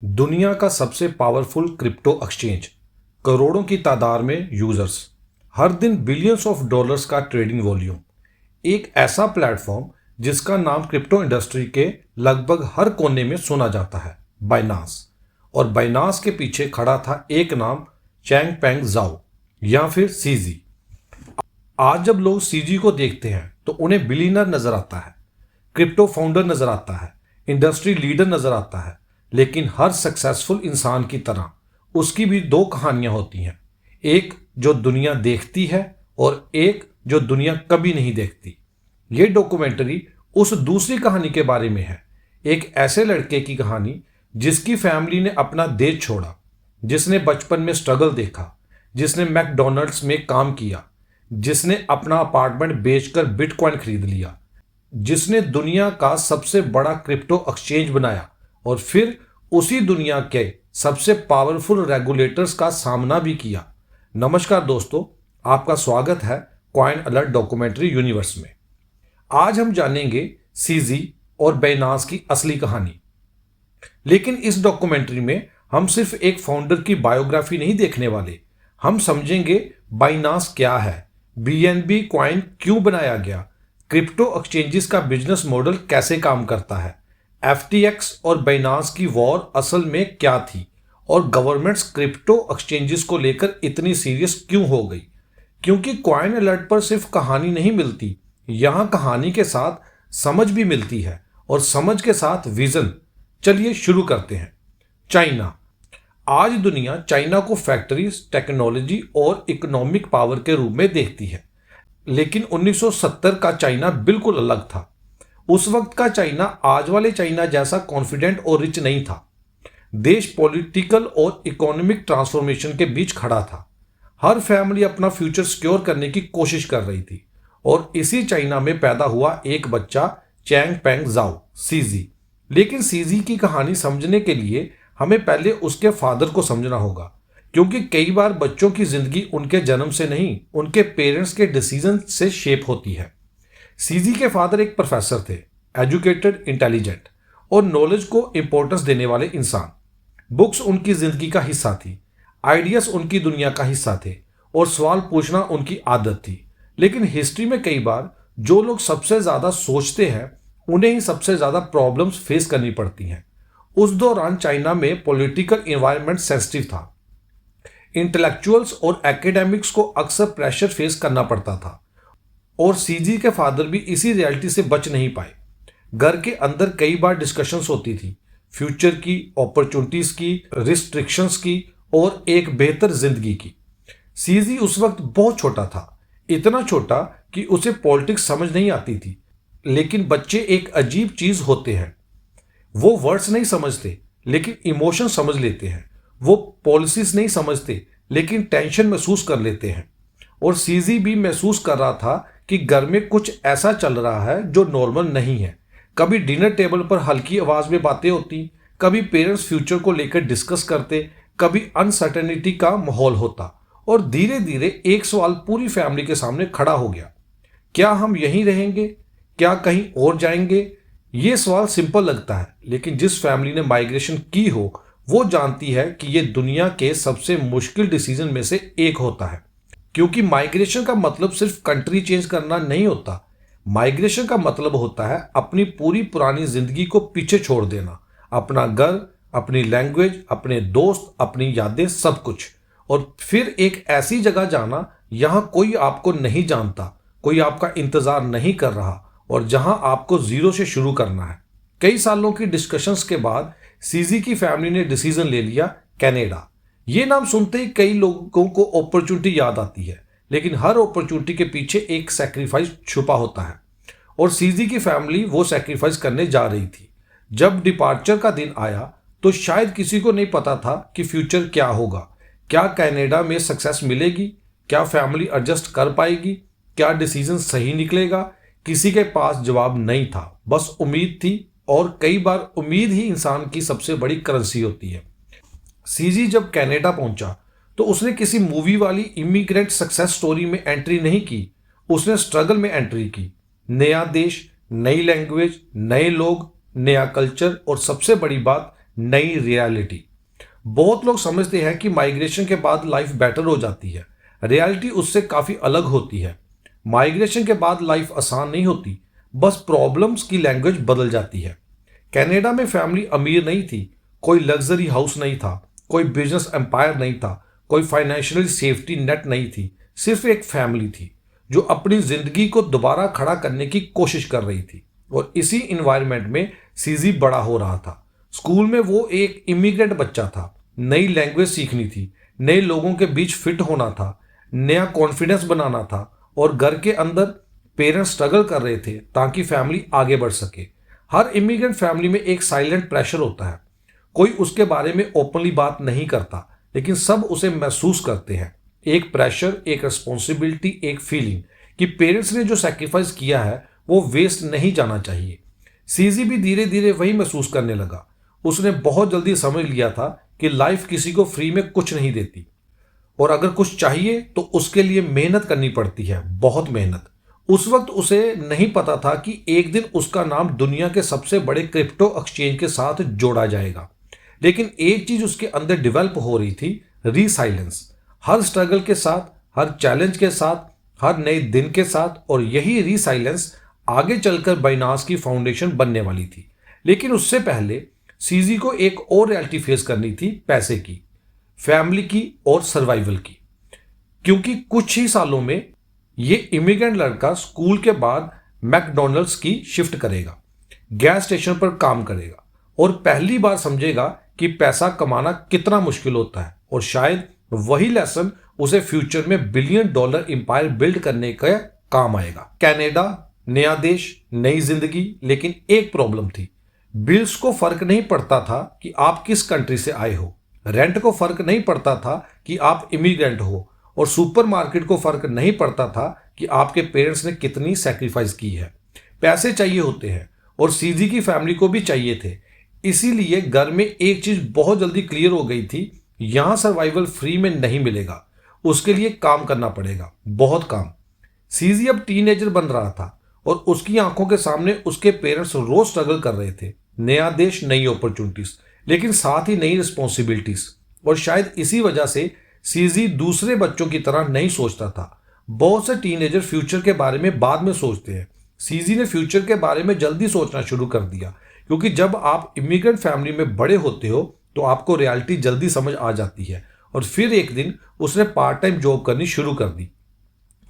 दुनिया का सबसे पावरफुल क्रिप्टो एक्सचेंज, करोड़ों की तादाद में यूजर्स, हर दिन बिलियंस ऑफ डॉलर्स का ट्रेडिंग वॉल्यूम। एक ऐसा प्लेटफॉर्म जिसका नाम क्रिप्टो इंडस्ट्री के लगभग हर कोने में सुना जाता है, बाइनांस। और बाइनांस के पीछे खड़ा था एक नाम, चैंगपेंग ज़ाओ या फिर सीजी। आज जब लोग सीजी को देखते हैं तो उन्हें बिलियनर नजर आता है, क्रिप्टो फाउंडर नजर आता है, इंडस्ट्री लीडर नजर आता है। लेकिन हर सक्सेसफुल इंसान की तरह उसकी भी दो कहानियां होती हैं, एक जो दुनिया देखती है और एक जो दुनिया कभी नहीं देखती। ये डॉक्यूमेंट्री उस दूसरी कहानी के बारे में है, एक ऐसे लड़के की कहानी जिसकी फैमिली ने अपना देश छोड़ा, जिसने बचपन में स्ट्रगल देखा, जिसने मैकडॉनल्ड्स में काम किया, जिसने अपना अपार्टमेंट बेचकर बिटकॉइन खरीद लिया, जिसने दुनिया का सबसे बड़ा क्रिप्टो एक्सचेंज बनाया और फिर उसी दुनिया के सबसे पावरफुल रेगुलेटर्स का सामना भी किया। नमस्कार दोस्तों, आपका स्वागत है कॉइन अलर्ट डॉक्यूमेंट्री यूनिवर्स में। आज हम जानेंगे सीजी और बाइनांस की असली कहानी। लेकिन इस डॉक्यूमेंट्री में हम सिर्फ एक फाउंडर की बायोग्राफी नहीं देखने वाले, हम समझेंगे बाइनांस क्या है, बीएनबी कॉइन क्यों बनाया गया, क्रिप्टो एक्सचेंजेस का बिजनेस मॉडल कैसे काम करता है, एफटीएक्स और बाइनांस की वॉर असल में क्या थी, और गवर्नमेंट्स क्रिप्टो एक्सचेंजेस को लेकर इतनी सीरियस क्यों हो गई। क्योंकि कॉइन अलर्ट पर सिर्फ कहानी नहीं मिलती, यहाँ कहानी के साथ समझ भी मिलती है और समझ के साथ विजन। चलिए शुरू करते हैं। चाइना। आज दुनिया चाइना को फैक्ट्रीज, टेक्नोलॉजी और इकोनॉमिक पावर के रूप में देखती है। लेकिन 1970 का चाइना बिल्कुल अलग था। उस वक्त का चाइना आज वाले चाइना जैसा कॉन्फिडेंट और रिच नहीं था। देश पॉलिटिकल और इकोनॉमिक ट्रांसफॉर्मेशन के बीच खड़ा था। हर फैमिली अपना फ्यूचर सिक्योर करने की कोशिश कर रही थी और इसी चाइना में पैदा हुआ एक बच्चा, चैंगपेंग ज़ाओ, सीजी। लेकिन सीजी की कहानी समझने के लिए हमें पहले उसके फादर को समझना होगा, क्योंकि कई बार बच्चों की जिंदगी उनके जन्म से नहीं, उनके पेरेंट्स के डिसीजन से शेप होती है। सीजी के फादर एक प्रोफेसर थे, एजुकेटेड, इंटेलिजेंट और नॉलेज को इंपॉर्टेंस देने वाले इंसान। बुक्स उनकी जिंदगी का हिस्सा थी, आइडियाज उनकी दुनिया का हिस्सा थे और सवाल पूछना उनकी आदत थी। लेकिन हिस्ट्री में कई बार जो लोग सबसे ज्यादा सोचते हैं उन्हें ही सबसे ज्यादा प्रॉब्लम्स फेस करनी पड़ती हैं। उस दौरान चाइना में पॉलिटिकल एनवायरनमेंट सेंसिटिव था। इंटेलेक्चुअल्स और एकेडमिक्स को अक्सर प्रेशर फेस करना पड़ता था और सीजी के फादर भी इसी रियलिटी से बच नहीं पाए। घर के अंदर कई बार डिस्कशंस होती थी, फ्यूचर की, अपॉर्चुनिटीज की, रिस्ट्रिक्शंस की और एक बेहतर जिंदगी की। सीजी उस वक्त बहुत छोटा था, इतना छोटा कि उसे पॉलिटिक्स समझ नहीं आती थी। लेकिन बच्चे एक अजीब चीज होते हैं, वो वर्ड्स नहीं समझते लेकिन इमोशन समझ लेते हैं। वो पॉलिसीज नहीं समझते लेकिन टेंशन महसूस कर लेते हैं। और सीजी भी महसूस कर रहा था कि घर में कुछ ऐसा चल रहा है जो नॉर्मल नहीं है। कभी डिनर टेबल पर हल्की आवाज में बातें होती, कभी पेरेंट्स फ्यूचर को लेकर डिस्कस करते, कभी अनसर्टेनिटी का माहौल होता। और धीरे धीरे एक सवाल पूरी फैमिली के सामने खड़ा हो गया, क्या हम यहीं रहेंगे, क्या कहीं और जाएंगे। ये सवाल सिंपल लगता है, लेकिन जिस फैमिली ने माइग्रेशन की हो वो जानती है कि ये दुनिया के सबसे मुश्किल डिसीजन में से एक होता है। क्योंकि माइग्रेशन का मतलब सिर्फ कंट्री चेंज करना नहीं होता। माइग्रेशन का मतलब होता है अपनी पूरी पुरानी जिंदगी को पीछे छोड़ देना, अपना घर, अपनी लैंग्वेज, अपने दोस्त, अपनी यादें, सब कुछ। और फिर एक ऐसी जगह जाना जहां कोई आपको नहीं जानता, कोई आपका इंतजार नहीं कर रहा और जहां आपको जीरो से शुरू करना है। कई सालों की डिस्कशंस के बाद सीजी की फैमिली ने डिसीजन ले लिया, कनाडा। ये नाम सुनते ही कई लोगों को अपॉर्चुनिटी याद आती है, लेकिन हर अपॉर्चुनिटी के पीछे एक सैक्रिफाइस छुपा होता है और सीजी की फैमिली वो सैक्रिफाइस करने जा रही थी। जब डिपार्चर का दिन आया तो शायद किसी को नहीं पता था कि फ्यूचर क्या होगा, क्या कनाडा में सक्सेस मिलेगी, क्या फैमिली एडजस्ट कर पाएगी, क्या डिसीजन सही निकलेगा। किसी के पास जवाब नहीं था, बस उम्मीद थी। और कई बार उम्मीद ही इंसान की सबसे बड़ी करेंसी होती है। सीजी जब कनाडा पहुंचा तो उसने किसी मूवी वाली इमिग्रेंट सक्सेस स्टोरी में एंट्री नहीं की, उसने स्ट्रगल में एंट्री की। नया देश, नई लैंग्वेज, नए लोग, नया कल्चर और सबसे बड़ी बात, नई रियलिटी। बहुत लोग समझते हैं कि माइग्रेशन के बाद लाइफ बेटर हो जाती है। रियलिटी उससे काफ़ी अलग होती है। माइग्रेशन के बाद लाइफ आसान नहीं होती, बस प्रॉब्लम्स की लैंग्वेज बदल जाती है। कनाडा में फैमिली अमीर नहीं थी, कोई लग्जरी हाउस नहीं था, कोई बिजनेस एम्पायर नहीं था, कोई फाइनेंशियल सेफ्टी नेट नहीं थी। सिर्फ एक फैमिली थी जो अपनी जिंदगी को दोबारा खड़ा करने की कोशिश कर रही थी। और इसी इन्वायरमेंट में सीजी बड़ा हो रहा था। स्कूल में वो एक इमिग्रेंट बच्चा था, नई लैंग्वेज सीखनी थी, नए लोगों के बीच फिट होना था, नया कॉन्फिडेंस बनाना था। और घर के अंदर पेरेंट्स स्ट्रगल कर रहे थे ताकि फैमिली आगे बढ़ सके। हर इमिग्रेंट फैमिली में एक साइलेंट प्रेशर होता है। कोई उसके बारे में ओपनली बात नहीं करता, लेकिन सब उसे महसूस करते हैं। एक प्रेशर, एक रिस्पॉन्सिबिलिटी, एक फीलिंग कि पेरेंट्स ने जो सेक्रीफाइस किया है वो वेस्ट नहीं जाना चाहिए। सीजी भी धीरे धीरे वही महसूस करने लगा। उसने बहुत जल्दी समझ लिया था कि लाइफ किसी को फ्री में कुछ नहीं देती, और अगर कुछ चाहिए तो उसके लिए मेहनत करनी पड़ती है, बहुत मेहनत। उस वक्त उसे नहीं पता था कि एक दिन उसका नाम दुनिया के सबसे बड़े क्रिप्टो एक्सचेंज के साथ जोड़ा जाएगा। लेकिन एक चीज उसके अंदर डेवलप हो रही थी, रीसाइलेंस। हर स्ट्रगल के साथ, हर चैलेंज के साथ, हर नए दिन के साथ, और यही रीसाइलेंस आगे चलकर बाइनांस की फाउंडेशन बनने वाली थी। लेकिन उससे पहले सीजी को एक और रियलिटी फेस करनी थी, पैसे की, फैमिली की और सर्वाइवल की। क्योंकि कुछ ही सालों में ये इमिग्रेंट लड़का स्कूल के बाद मैकडॉनल्ड्स की शिफ्ट करेगा, गैस स्टेशन पर काम करेगा और पहली बार समझेगा कि पैसा कमाना कितना मुश्किल होता है। और शायद वही लेसन उसे फ्यूचर में बिलियन डॉलर एम्पायर बिल्ड करने का काम आएगा। कनाडा, नया देश, नई जिंदगी, लेकिन एक प्रॉब्लम थी। बिल्स को फर्क नहीं पड़ता था कि आप किस कंट्री से आए हो, रेंट को फर्क नहीं पड़ता था कि आप इमिग्रेंट हो, और सुपरमार्केट को फर्क नहीं पड़ता था कि आपके पेरेंट्स ने कितनी सैक्रिफाइस की है। पैसे चाहिए होते हैं, और सीजी की फैमिली को भी चाहिए थे। इसीलिए घर में एक चीज बहुत जल्दी क्लियर हो गई थी, यहां सर्वाइवल फ्री में नहीं मिलेगा, उसके लिए काम करना पड़ेगा, बहुत काम। सीजी अब टीनेजर बन रहा था और उसकी आंखों के सामने उसके पेरेंट्स रोज स्ट्रगल कर रहे थे। नया देश, नई अपॉर्चुनिटीज, लेकिन साथ ही नई रिस्पॉन्सिबिलिटीज। और शायद इसी वजह से सीजी दूसरे बच्चों की तरह नहीं सोचता था। बहुत से टीनेजर फ्यूचर के बारे में बाद में सोचते हैं। सीजी ने फ्यूचर के बारे में जल्दी सोचना शुरू कर दिया, क्योंकि जब आप इमिग्रेंट फैमिली में बड़े होते हो तो आपको रियलिटी जल्दी समझ आ जाती है। और फिर एक दिन उसने पार्ट टाइम जॉब करनी शुरू कर दी।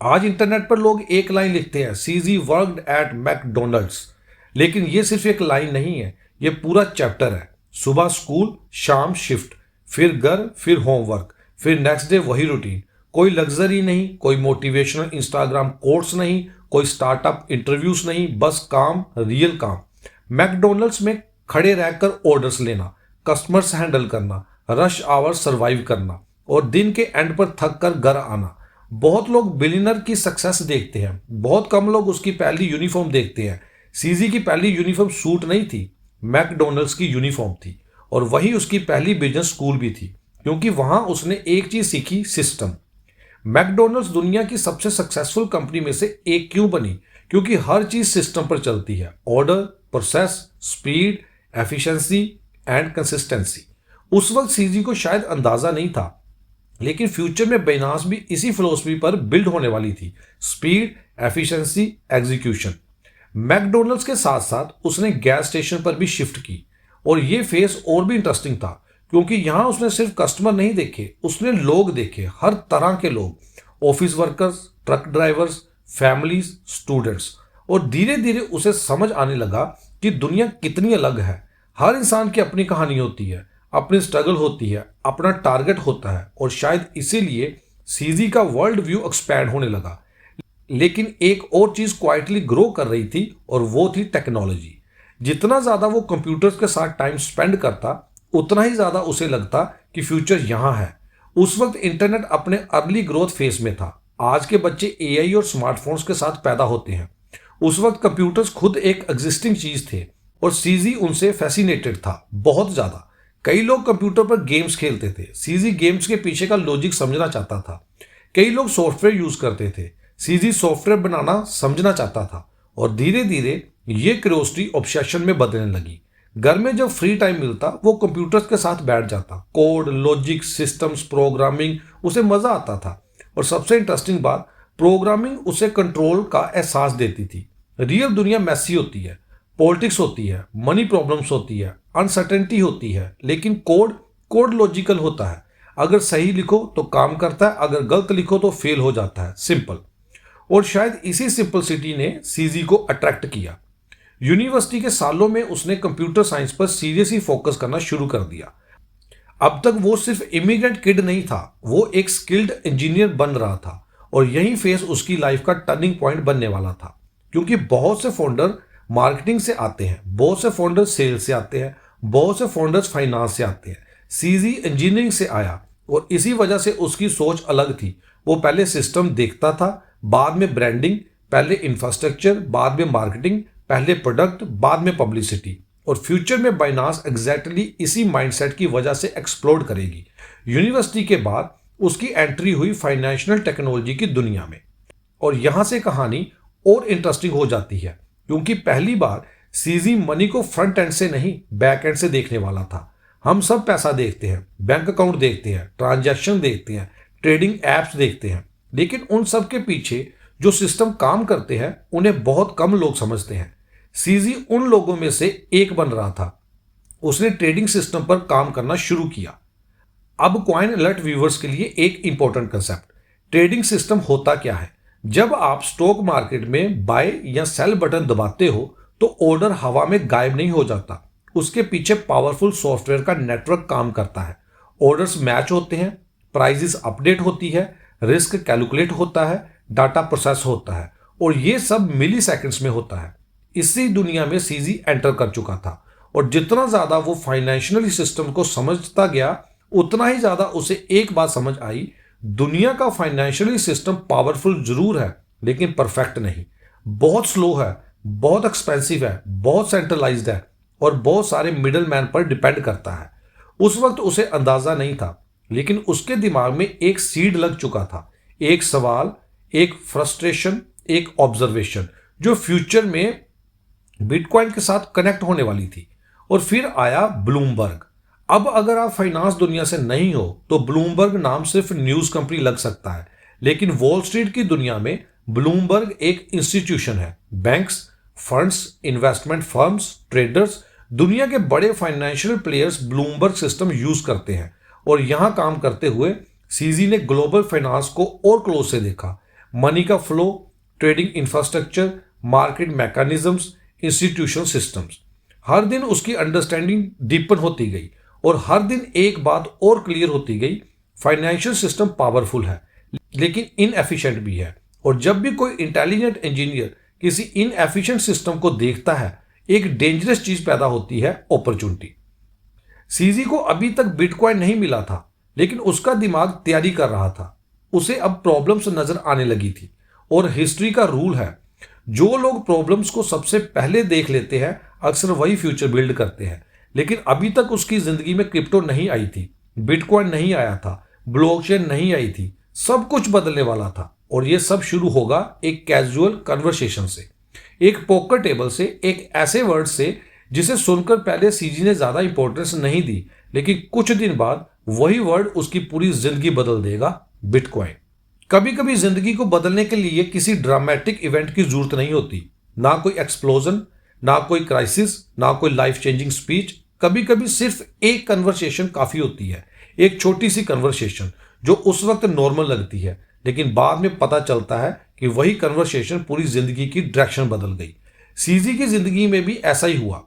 आज इंटरनेट पर लोग एक लाइन लिखते हैं, सीजी वर्कड एट मैकडोनल्ड्स। लेकिन ये सिर्फ एक लाइन नहीं है, ये पूरा चैप्टर है। सुबह स्कूल, शाम शिफ्ट, फिर घर, फिर होमवर्क, फिर नेक्स्ट डे वही रूटीन। कोई लग्जरी नहीं, कोई मोटिवेशनल इंस्टाग्राम कोट्स नहीं, कोई स्टार्टअप इंटरव्यूज नहीं, बस काम, रियल काम। मैकडोनल्ड्स में खड़े रहकर ऑर्डर्स लेना, कस्टमर्स हैंडल करना, रश आवर सर्वाइव करना, और दिन के एंड पर थक कर घर आना। बहुत लोग बिलियनर की सक्सेस देखते हैं, बहुत कम लोग उसकी पहली यूनिफॉर्म देखते हैं। सीजी की पहली यूनिफॉर्म सूट नहीं थी, मैकडोनल्ड्स की यूनिफॉर्म थी। और वही उसकी पहली बिजनेस स्कूल भी थी, क्योंकि वहां उसने एक चीज सीखी, सिस्टम। मैकडोनल्ड्स दुनिया की सबसे सक्सेसफुल कंपनी में से एक क्यों बनी? क्योंकि हर चीज सिस्टम पर चलती है। Order, process, speed, efficiency and consistency. उस वक्त सीजी को शायद अंदाजा नहीं था, लेकिन फ्यूचर में बाइनांस भी इसी फिलॉसफी पर बिल्ड होने वाली थी, स्पीड, एफिशिएंसी, एग्जीक्यूशन। मैकडोनल्ड्स के साथ साथ उसने गैस स्टेशन पर भी शिफ्ट की, और ये फेस और भी इंटरेस्टिंग था, क्योंकि यहां उसने सिर्फ कस्टमर नहीं देखे, उसने लोग देखे, हर तरह के लोग, office workers, truck drivers, families, students. और धीरे धीरे उसे समझ आने लगा कि दुनिया कितनी अलग है। हर इंसान की अपनी कहानी होती है, अपनी स्ट्रगल होती है, अपना टारगेट होता है, और शायद इसीलिए सीजी का वर्ल्ड व्यू एक्सपैंड होने लगा। लेकिन एक और चीज क्वाइटली ग्रो कर रही थी, और वो थी टेक्नोलॉजी। जितना ज्यादा वो कंप्यूटर्स के साथ टाइम स्पेंड करता, उतना ही ज्यादा उसे लगता कि फ्यूचर यहां है। उस वक्त इंटरनेट अपने अर्ली ग्रोथ फेज में था। आज के बच्चे एआई और स्मार्टफोन्स के साथ पैदा होते हैं। उस वक्त कंप्यूटर्स खुद एक एग्जिस्टिंग चीज थे, और सीजी उनसे फैसिनेटेड था, बहुत ज्यादा। कई लोग कंप्यूटर पर गेम्स खेलते थे, सीजी गेम्स के पीछे का लॉजिक समझना चाहता था। कई लोग सॉफ्टवेयर यूज करते थे, सीजी सॉफ्टवेयर बनाना समझना चाहता था। और धीरे धीरे ये क्यूरियोसिटी ऑब्सेशन में बदलने लगी। घर में जब फ्री टाइम मिलता वो कंप्यूटर्स के साथ बैठ जाता। कोड, लॉजिक, सिस्टम्स, प्रोग्रामिंग उसे मजा आता था। और सबसे इंटरेस्टिंग बात, प्रोग्रामिंग उसे कंट्रोल का एहसास देती थी। रियल दुनिया मैसी होती है, पॉलिटिक्स होती है, मनी प्रॉब्लम्स होती है, अनसर्टेनिटी होती है, लेकिन कोड कोड लॉजिकल होता है। अगर सही लिखो तो काम करता है, अगर गलत लिखो तो फेल हो जाता है। सिंपल। और शायद इसी सिंपलिसिटी ने सीजी को अट्रैक्ट किया। यूनिवर्सिटी के सालों में उसने कंप्यूटर साइंस पर सीरियसली फोकस करना शुरू कर दिया। अब तक वो सिर्फ इमिग्रेंट किड नहीं था, वो एक स्किल्ड इंजीनियर बन रहा था। और यही फेस उसकी लाइफ का टर्निंग पॉइंट बनने वाला था। क्योंकि बहुत से फाउंडर मार्केटिंग से आते हैं, बहुत से फाउंडर सेल्स से आते हैं, बहुत से फाउंडर्स फाइनेंस से आते हैं। सीजी इंजीनियरिंग से आया और इसी वजह से उसकी सोच अलग थी। वो पहले सिस्टम देखता था, बाद में ब्रांडिंग, पहले इंफ्रास्ट्रक्चर, बाद में मार्केटिंग, पहले प्रोडक्ट, बाद में पब्लिसिटी। और फ्यूचर में बाइनांस एग्जैक्टली इसी माइंडसेट की वजह से एक्सप्लोड करेगी। यूनिवर्सिटी के बाद उसकी एंट्री हुई फाइनेंशियल टेक्नोलॉजी की दुनिया में। और यहां से कहानी और इंटरेस्टिंग हो जाती है, क्योंकि पहली बार सीजी मनी को फ्रंट एंड से नहीं, बैक एंड से देखने वाला था। हम सब पैसा देखते हैं, बैंक अकाउंट देखते हैं, ट्रांजैक्शन देखते हैं, ट्रेडिंग एप्स देखते हैं, लेकिन उन सब के पीछे जो सिस्टम काम करते हैं उन्हें बहुत कम लोग समझते हैं। सीजी उन लोगों में से एक बन रहा था। उसने ट्रेडिंग सिस्टम पर काम करना शुरू किया। अब कॉइन अलर्ट व्यूवर्स के लिए एक इंपॉर्टेंट कंसेप्ट, ट्रेडिंग सिस्टम होता क्या है। जब आप स्टॉक मार्केट में बाय या सेल बटन दबाते हो तो ऑर्डर हवा में गायब नहीं हो जाता, उसके पीछे पावरफुल सॉफ्टवेयर का नेटवर्क काम करता है। ऑर्डर्स मैच होते हैं, प्राइसेस अपडेट होती है, रिस्क कैलकुलेट होता है, डाटा प्रोसेस होता है, और ये सब मिली सेकेंड्स में होता है। इसी दुनिया में सीजी एंटर कर चुका था। और जितना ज्यादा वो फाइनेंशियल सिस्टम को समझता गया, उतना ही ज्यादा उसे एक बात समझ आई, दुनिया का फाइनेंशियल सिस्टम पावरफुल जरूर है लेकिन परफेक्ट नहीं। बहुत स्लो है, बहुत एक्सपेंसिव है, बहुत सेंट्रलाइज्ड है और बहुत सारे मिडल मैन पर डिपेंड करता है। उस वक्त उसे अंदाजा नहीं था, लेकिन उसके दिमाग में एक सीड लग चुका था, एक सवाल, एक फ्रस्ट्रेशन, एक ऑब्जर्वेशन, जो फ्यूचर में बिटकॉइन के साथ कनेक्ट होने वाली थी। और फिर आया ब्लूमबर्ग। अब अगर आप फाइनेंस दुनिया से नहीं हो तो ब्लूमबर्ग नाम सिर्फ न्यूज कंपनी लग सकता है, लेकिन वॉल स्ट्रीट की दुनिया में ब्लूमबर्ग एक इंस्टीट्यूशन है। Banks, funds, investment firms, traders, दुनिया के बड़े financial players Bloomberg system use करते हैं। और यहां काम करते हुए सीजी ने ग्लोबल फाइनेंस को और क्लोज से देखा। मनी का flow, trading infrastructure, market mechanisms, institution systems, हर दिन उसकी अंडरस्टैंडिंग डीपन होती गई। और हर दिन एक बात और क्लियर होती गई, फाइनेंशियल सिस्टम पावरफुल है लेकिन इनएफिशिएंट भी है। और जब भी कोई इंटेलिजेंट इंजीनियर किसी इनएफिशिएंट सिस्टम को देखता है, एक डेंजरस चीज पैदा होती है, अपॉर्चुनिटी। सीजी को अभी तक बिटकॉइन नहीं मिला था, लेकिन उसका दिमाग तैयारी कर रहा था। उसे अब प्रॉब्लम्स नजर आने लगी थी। और हिस्ट्री का रूल है, जो लोग प्रॉब्लम्स को सबसे पहले देख लेते हैं अक्सर वही फ्यूचर बिल्ड करते हैं। लेकिन अभी तक उसकी जिंदगी में क्रिप्टो नहीं आई थी, बिटकॉइन नहीं आया था, ब्लॉकचेन नहीं आई थी, सब कुछ बदलने वाला था। और ये सब शुरू होगा एक कैजुअल कन्वर्सेशन से, एक पोकर टेबल से, एक ऐसे वर्ड से जिसे सुनकर पहले सीजी ने ज्यादा इंपॉर्टेंस नहीं दी, लेकिन कुछ दिन बाद वही वर्ड उसकी पूरी जिंदगी बदल देगा, बिटकॉइन। कभी कभी जिंदगी को बदलने के लिए किसी ड्रामेटिक इवेंट की जरूरत नहीं होती, ना कोई एक्सप्लोजन, ना कोई क्राइसिस, ना कोई लाइफ चेंजिंग स्पीच। कभी कभी सिर्फ एक कन्वर्सेशन काफी होती है, एक छोटी सी कन्वर्सेशन जो उस वक्त नॉर्मल लगती है, लेकिन बाद में पता चलता है कि वही कन्वर्सेशन पूरी जिंदगी की डायरेक्शन बदल गई। सीजी की जिंदगी में भी ऐसा ही हुआ।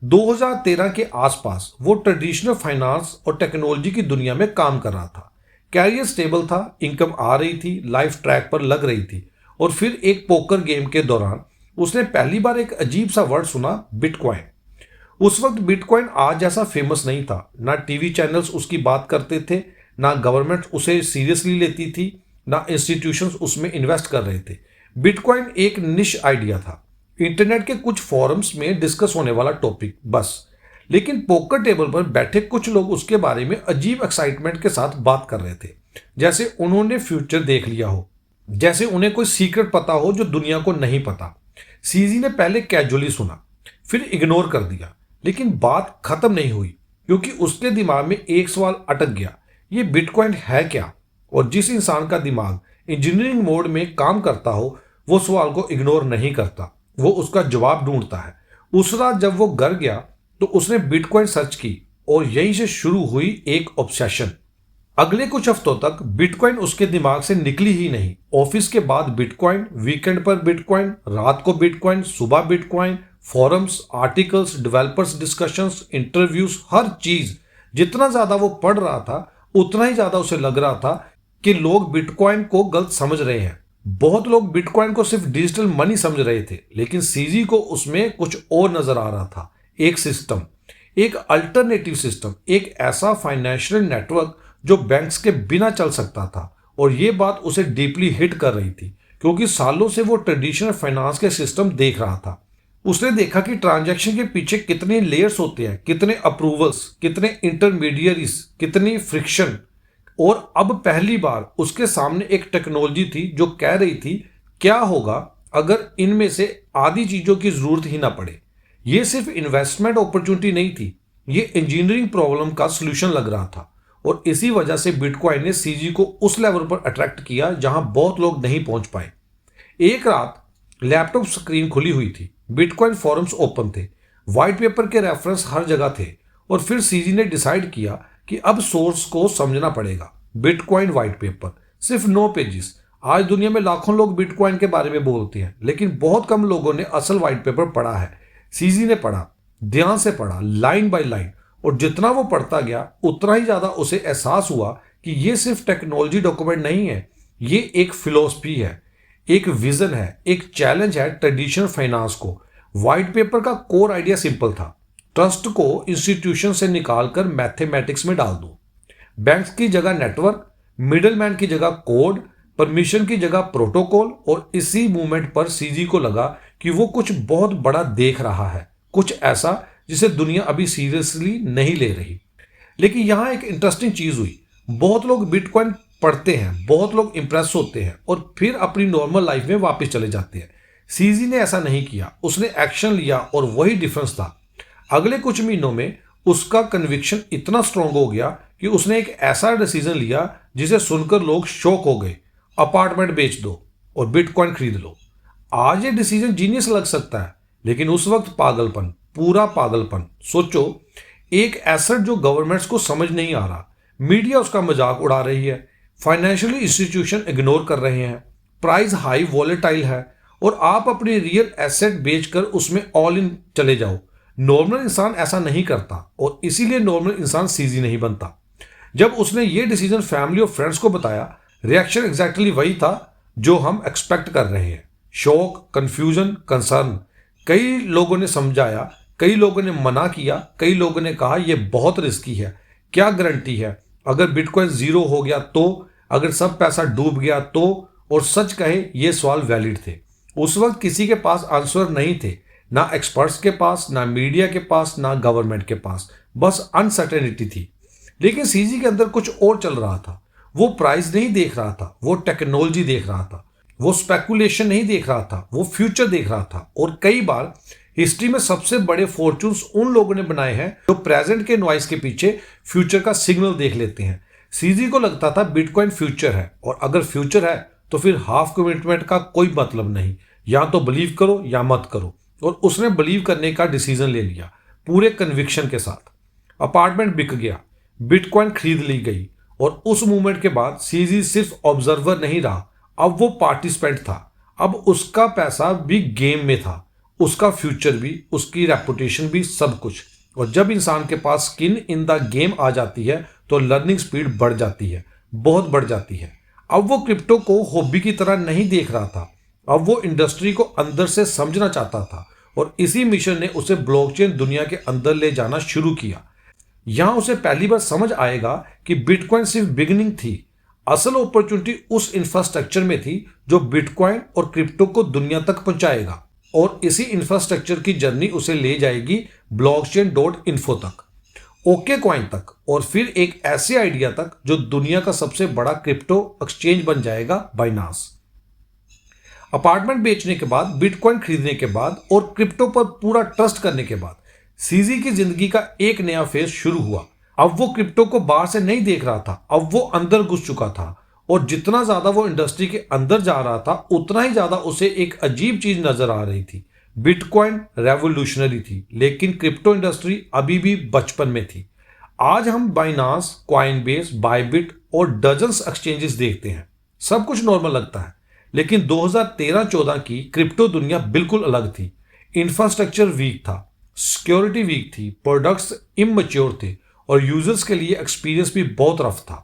2013 के आसपास वो ट्रेडिशनल फाइनेंस और टेक्नोलॉजी की दुनिया में काम कर रहा था। कैरियर स्टेबल था, इनकम आ रही थी, लाइफ ट्रैक पर लग रही थी। और फिर एक पोकर गेम के दौरान उसने पहली बार एक अजीब सा वर्ड सुना, बिटकॉइन। उस वक्त बिटकॉइन आज जैसा फेमस नहीं था, ना टीवी चैनल्स उसकी बात करते थे, ना गवर्नमेंट उसे सीरियसली लेती थी, ना इंस्टीट्यूशंस उसमें इन्वेस्ट कर रहे थे। बिटकॉइन एक निश आइडिया था, इंटरनेट के कुछ फोरम्स में डिस्कस होने वाला टॉपिक बस। लेकिन पोकर टेबल पर बैठे कुछ लोग उसके बारे में अजीब एक्साइटमेंट के साथ बात कर रहे थे, जैसे उन्होंने फ्यूचर देख लिया हो, जैसे उन्हें कोई सीक्रेट पता हो जो दुनिया को नहीं पता। सीजी ने पहले कैजुअली सुना, फिर इग्नोर कर दिया, लेकिन बात खत्म नहीं हुई, क्योंकि उसके दिमाग में एक सवाल अटक गया, ये बिटकॉइन है क्या। और जिस इंसान का दिमाग इंजीनियरिंग मोड में काम करता हो वो सवाल को इग्नोर नहीं करता, वो उसका जवाब ढूंढता है। उस रात जब वो घर गया तो उसने बिटकॉइन सर्च की और यहीं से शुरू हुई एक ऑब्सेशन। अगले कुछ हफ्तों तक बिटकॉइन उसके दिमाग से निकली ही नहीं। ऑफिस के बाद बिटकॉइन, वीकेंड पर बिटकॉइन, रात को बिटकॉइन, सुबह bitcoin, forums, articles, developers discussions, interviews, हर चीज। जितना ज्यादा वो पढ़ रहा था उतना ही ज्यादा उसे लग रहा था कि लोग बिटकॉइन को गलत समझ रहे हैं। बहुत लोग बिटकॉइन को सिर्फ डिजिटल मनी समझ रहे थे, लेकिन सीजी को उसमें कुछ और नजर आ रहा था। एक सिस्टम, एक अल्टरनेटिव सिस्टम, एक ऐसा फाइनेंशियल नेटवर्क जो बैंक्स के बिना चल सकता था। और ये बात उसे डीपली हिट कर रही थी, क्योंकि सालों से वो ट्रेडिशनल फाइनेंस के सिस्टम देख रहा था। उसने देखा कि ट्रांजैक्शन के पीछे कितने लेयर्स होते हैं, कितने अप्रूवल्स, कितने इंटरमीडियरीज, कितनी फ्रिक्शन। और अब पहली बार उसके सामने एक टेक्नोलॉजी थी जो कह रही थी, क्या होगा अगर इनमें से आधी चीजों की जरूरत ही ना पड़े। ये सिर्फ इन्वेस्टमेंट अपॉर्चुनिटी नहीं थी, ये इंजीनियरिंग प्रॉब्लम का सॉल्यूशन लग रहा था। और इसी वजह से बिटकॉइन ने सीजी को उस लेवल पर अट्रैक्ट किया जहां बहुत लोग नहीं पहुंच पाए। एक रात लैपटॉप स्क्रीन खुली हुई थी, बिटकॉइन फोरम्स ओपन थे, व्हाइट पेपर के रेफरेंस हर जगह थे। और फिर सीजी ने डिसाइड किया कि अब सोर्स को समझना पड़ेगा। बिटकॉइन व्हाइट पेपर, सिर्फ 9 पेजेस। आज दुनिया में लाखों लोग बिटकॉइन के बारे में बोलते हैं, लेकिन बहुत कम लोगों ने असल व्हाइट पेपर पढ़ा है। सीजी ने पढ़ा, ध्यान से पढ़ा, लाइन बाय लाइन। और जितना वो पढ़ता गया उतना ही ज्यादा उसे एहसास हुआ कि ये सिर्फ टेक्नोलॉजी डॉक्यूमेंट नहीं है, ये एक फिलॉसफी है, एक विजन है, एक चैलेंज है ट्रेडिशनल फाइनेंस को। व्हाइट पेपर का कोर आइडिया सिंपल था, ट्रस्ट को इंस्टीट्यूशन से निकालकर मैथमेटिक्स में डाल दो। बैंक्स की जगह नेटवर्क, मिडलमैन की जगह कोड, परमिशन की जगह प्रोटोकॉल। और इसी मूवमेंट पर सीजी को लगा कि वो कुछ बहुत बड़ा देख रहा है, कुछ ऐसा जिसे दुनिया अभी सीरियसली नहीं ले रही। लेकिन यहां एक इंटरेस्टिंग चीज हुई। बहुत लोग बिटकॉइन पढ़ते हैं, बहुत लोग इंप्रेस होते हैं और फिर अपनी नॉर्मल लाइफ में वापस चले जाते हैं। सीजी ने ऐसा नहीं किया, उसने एक्शन लिया और वही डिफरेंस था। अगले कुछ महीनों में उसका कन्विक्शन इतना स्ट्रांग हो गया कि उसने एक ऐसा डिसीजन लिया जिसे सुनकर लोग शॉक हो गए। अपार्टमेंट बेच दो और बिटकॉइन खरीद लो। आज ये डिसीजन जीनियस लग सकता है, लेकिन उस वक्त पागलपन, पूरा पागलपन। सोचो, एक एसेट जो गवर्नमेंट्स को समझ नहीं आ रहा, मीडिया उसका मजाक उड़ा रही है, फाइनेंशियल इंस्टीट्यूशन इग्नोर कर रहे हैं, प्राइस हाई वॉलेटाइल है, और आप अपनी रियल एसेट बेचकर उसमें ऑल इन चले जाओ। नॉर्मल इंसान ऐसा नहीं करता, और इसीलिए नॉर्मल इंसान सीजी नहीं बनता। जब उसने ये डिसीजन फैमिली और फ्रेंड्स को बताया, रिएक्शन एग्जैक्टली वही था जो हम एक्सपेक्ट कर रहे हैं। Shock, confusion, concern. कई लोगों ने समझाया, कई लोगों ने मना किया, कई लोगों ने कहा यह बहुत रिस्की है, क्या गारंटी है, अगर बिटकॉइन जीरो हो गया तो, अगर सब पैसा डूब गया तो। और सच कहे ये सवाल वैलिड थे। उस वक्त किसी के पास आंसर नहीं थे, ना एक्सपर्ट्स के पास, ना मीडिया के पास, ना गवर्नमेंट के पास, बस अनसर्टेनिटी थी। लेकिन सीजी के अंदर कुछ और चल रहा था। वो प्राइस नहीं देख रहा था, वो टेक्नोलॉजी देख रहा था। वो स्पेकुलेशन नहीं देख रहा था, वो फ्यूचर देख रहा था। और कई बार हिस्ट्री में सबसे बड़े फॉर्चून्स उन लोगों ने बनाए हैं जो प्रेजेंट के नॉइस के पीछे फ्यूचर का सिग्नल देख लेते हैं। सीजी को लगता था बिटकॉइन फ्यूचर है, और अगर फ्यूचर है तो फिर हाफ कमिटमेंट का कोई मतलब नहीं, या तो बिलीव करो या मत करो। और उसने बिलीव करने का डिसीजन ले लिया, पूरे कन्विक्शन के साथ। अपार्टमेंट बिक गया, बिटकॉइन खरीद ली गई, और उस मूवमेंट के बाद सीजी सिर्फ ऑब्जर्वर नहीं रहा, अब वो पार्टिसिपेंट था। अब उसका पैसा भी गेम में था, उसका फ्यूचर भी, उसकी रेपुटेशन भी, सब कुछ। और जब इंसान के पास स्किन इन द गेम आ जाती है तो लर्निंग स्पीड बढ़ जाती है, बहुत बढ़ जाती है। अब वो क्रिप्टो को हॉबी की तरह नहीं देख रहा था, अब वो इंडस्ट्री को अंदर से समझना चाहता था। और इसी मिशन ने उसे ब्लॉकचेन दुनिया के अंदर ले जाना शुरू किया। यहां उसे पहली बार समझ आएगा कि बिटकॉइन सिर्फ बिगिनिंग थी, असल अपॉर्चुनिटी उस इंफ्रास्ट्रक्चर में थी जो बिटकॉइन और क्रिप्टो को दुनिया तक पहुंचाएगा। और इसी इंफ्रास्ट्रक्चर की जर्नी उसे ले जाएगी blockchain.info तक, ओके कॉइन तक, और फिर एक ऐसे आइडिया तक जो दुनिया का सबसे बड़ा क्रिप्टो एक्सचेंज बन जाएगा, बाइनांस। अपार्टमेंट बेचने के बाद, बिटकॉइन खरीदने के बाद और क्रिप्टो पर पूरा ट्रस्ट करने के बाद सीजी की जिंदगी का एक नया फेज शुरू हुआ। अब वो क्रिप्टो को बाहर से नहीं देख रहा था, अब वो अंदर घुस चुका था और जितना ज्यादा वो इंडस्ट्री के अंदर जा रहा था उतना ही ज्यादा उसे एक अजीब चीज नजर आ रही थी। बिटकॉइन रेवोल्यूशनरी थी, लेकिन क्रिप्टो इंडस्ट्री अभी भी बचपन में थी। आज हम बाइनांस, कॉइनबेस, बायबिट और डजन्स एक्सचेंजेस देखते हैं। सब कुछ नॉर्मल लगता है, लेकिन 2013-14 की क्रिप्टो दुनिया बिल्कुल अलग थी। इंफ्रास्ट्रक्चर वीक था, सिक्योरिटी वीक थी, प्रोडक्ट्स इमैच्योर थे और यूजर्स के लिए एक्सपीरियंस भी बहुत रफ था।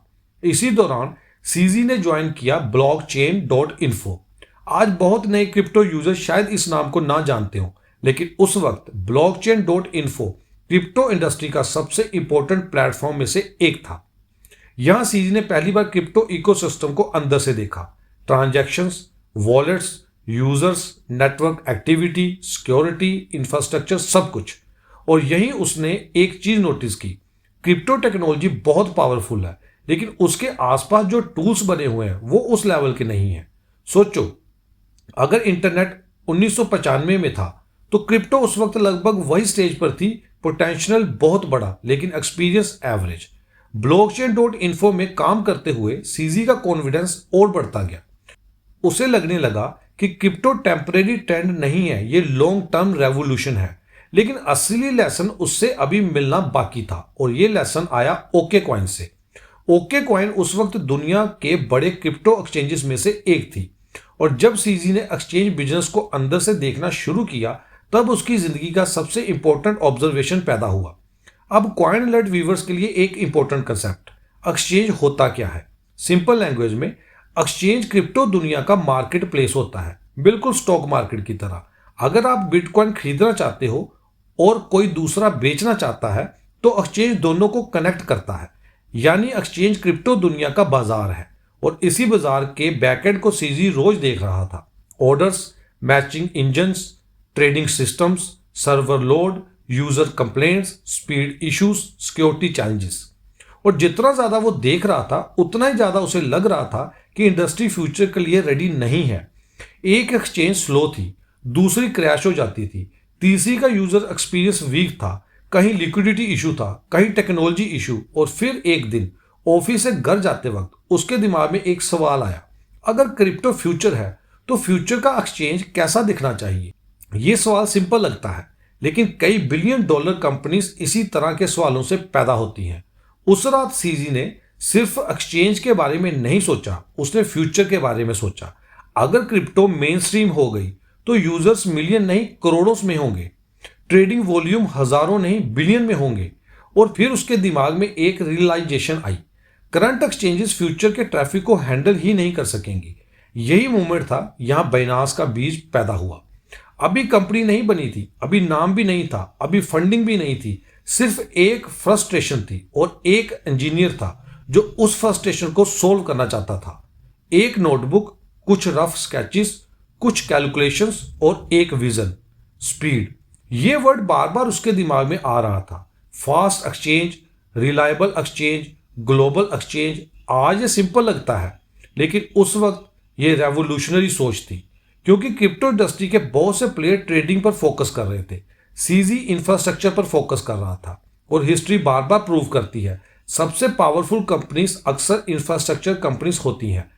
इसी दौरान सीजी ने ज्वाइन किया blockchain.info। आज बहुत नए क्रिप्टो यूजर शायद इस नाम को ना जानते हो, लेकिन उस वक्त blockchain.info क्रिप्टो इंडस्ट्री का सबसे इंपॉर्टेंट प्लेटफॉर्म में से एक था। यहां सीजी ने पहली बार क्रिप्टो इकोसिस्टम को अंदर से देखा। Transactions, wallets, users, network activity, security, infrastructure, सब कुछ। और यहीं उसने एक चीज नोटिस की, क्रिप्टो टेक्नोलॉजी बहुत पावरफुल है, लेकिन उसके आसपास जो टूल्स बने हुए हैं वो उस लेवल के नहीं है। सोचो, अगर इंटरनेट 1995 में था तो क्रिप्टो उस वक्त लगभग वही स्टेज पर थी। पोटेंशियल बहुत बड़ा, लेकिन एक्सपीरियंस एवरेज। blockchain.info में काम करते हुए सीजी का कॉन्फिडेंस और बढ़ता गया। उसे लगने लगा कि क्रिप्टो टेम्परेरी ट्रेंड नहीं है, ये लॉन्ग टर्म रेवोल्यूशन है। लेकिन असली लेसन उससे अभी मिलना बाकी था और ये लेसन आया ओके कॉइन से। ओके कॉइन उस वक्त दुनिया के बड़े क्रिप्टो एक्सचेंजेस में से एक थी और जब सीजी ने एक्सचेंज बिजनेस को अंदर से देखना शुरू किया तब उसकी जिंदगी का सबसे इंपॉर्टेंट ऑब्जर्वेशन पैदा हुआ। अब कॉइन अलर्ट व्यूवर्स के लिए एक इंपॉर्टेंट कंसेप्ट, एक्सचेंज होता क्या है। सिंपल लैंग्वेज में, एक्सचेंज क्रिप्टो दुनिया का मार्केट प्लेस होता है, बिल्कुल स्टॉक मार्केट की तरह। अगर आप बिटकॉइन खरीदना चाहते हो और कोई दूसरा बेचना चाहता है तो एक्सचेंज दोनों को कनेक्ट करता है। यानी एक्सचेंज क्रिप्टो दुनिया का बाजार है और इसी बाजार के बैकएंड को सीजी रोज देख रहा था। Orders, matching engines, trading systems, server load, user complaints, speed issues, security challenges. और जितना ज्यादा वो देख रहा था उतना ही ज्यादा उसे लग रहा था कि इंडस्ट्री फ्यूचर के लिए रेडी नहीं है। एक एक्सचेंज स्लो थी, दूसरी क्रैश हो जाती थी, तीसरी का यूजर एक्सपीरियंस वीक था, कहीं लिक्विडिटी इशू था, कहीं टेक्नोलॉजी इशू। और फिर एक दिन ऑफिस से घर जाते वक्त उसके दिमाग में एक सवाल आया, अगर क्रिप्टो फ्यूचर है तो फ्यूचर का एक्सचेंज कैसा दिखना चाहिए। ये सवाल सिंपल लगता है, लेकिन कई बिलियन डॉलर कंपनीज इसी तरह के सवालों से पैदा होती हैं। उस रात सीजी ने सिर्फ एक्सचेंज के बारे में नहीं सोचा, उसने फ्यूचर के बारे में सोचा। अगर क्रिप्टो मेन स्ट्रीम हो गई तो यूजर्स मिलियन नहीं करोड़ों में होंगे, ट्रेडिंग वॉल्यूम हजारों नहीं बिलियन में होंगे। और फिर उसके दिमाग में एक रियलाइजेशन आई, करंट एक्सचेंजेस फ्यूचर के ट्रैफिक को हैंडल ही नहीं कर सकेंगी। यही मूवमेंट था, यहां बाइनांस का बीज पैदा हुआ। अभी कंपनी नहीं बनी थी, अभी नाम भी नहीं था, अभी फंडिंग भी नहीं थी, सिर्फ एक फ्रस्ट्रेशन थी और एक इंजीनियर था जो उस फ्रस्ट्रेशन को सोल्व करना चाहता था। एक नोटबुक, कुछ रफ स्केचेस, कुछ कैलकुलेशंस और एक विजन, स्पीड। ये वर्ड बार बार उसके दिमाग में आ रहा था। Fast exchange, reliable exchange, global exchange. आज ये सिंपल लगता है, लेकिन उस वक्त ये रेवोल्यूशनरी सोच थी, क्योंकि क्रिप्टो इंडस्ट्री के बहुत से प्लेयर ट्रेडिंग पर फोकस कर रहे थे, सीजी इंफ्रास्ट्रक्चर पर फोकस कर रहा था। और हिस्ट्री बार बार प्रूव करती है, सबसे पावरफुल कंपनीज अक्सर इंफ्रास्ट्रक्चर कंपनीज होती हैं।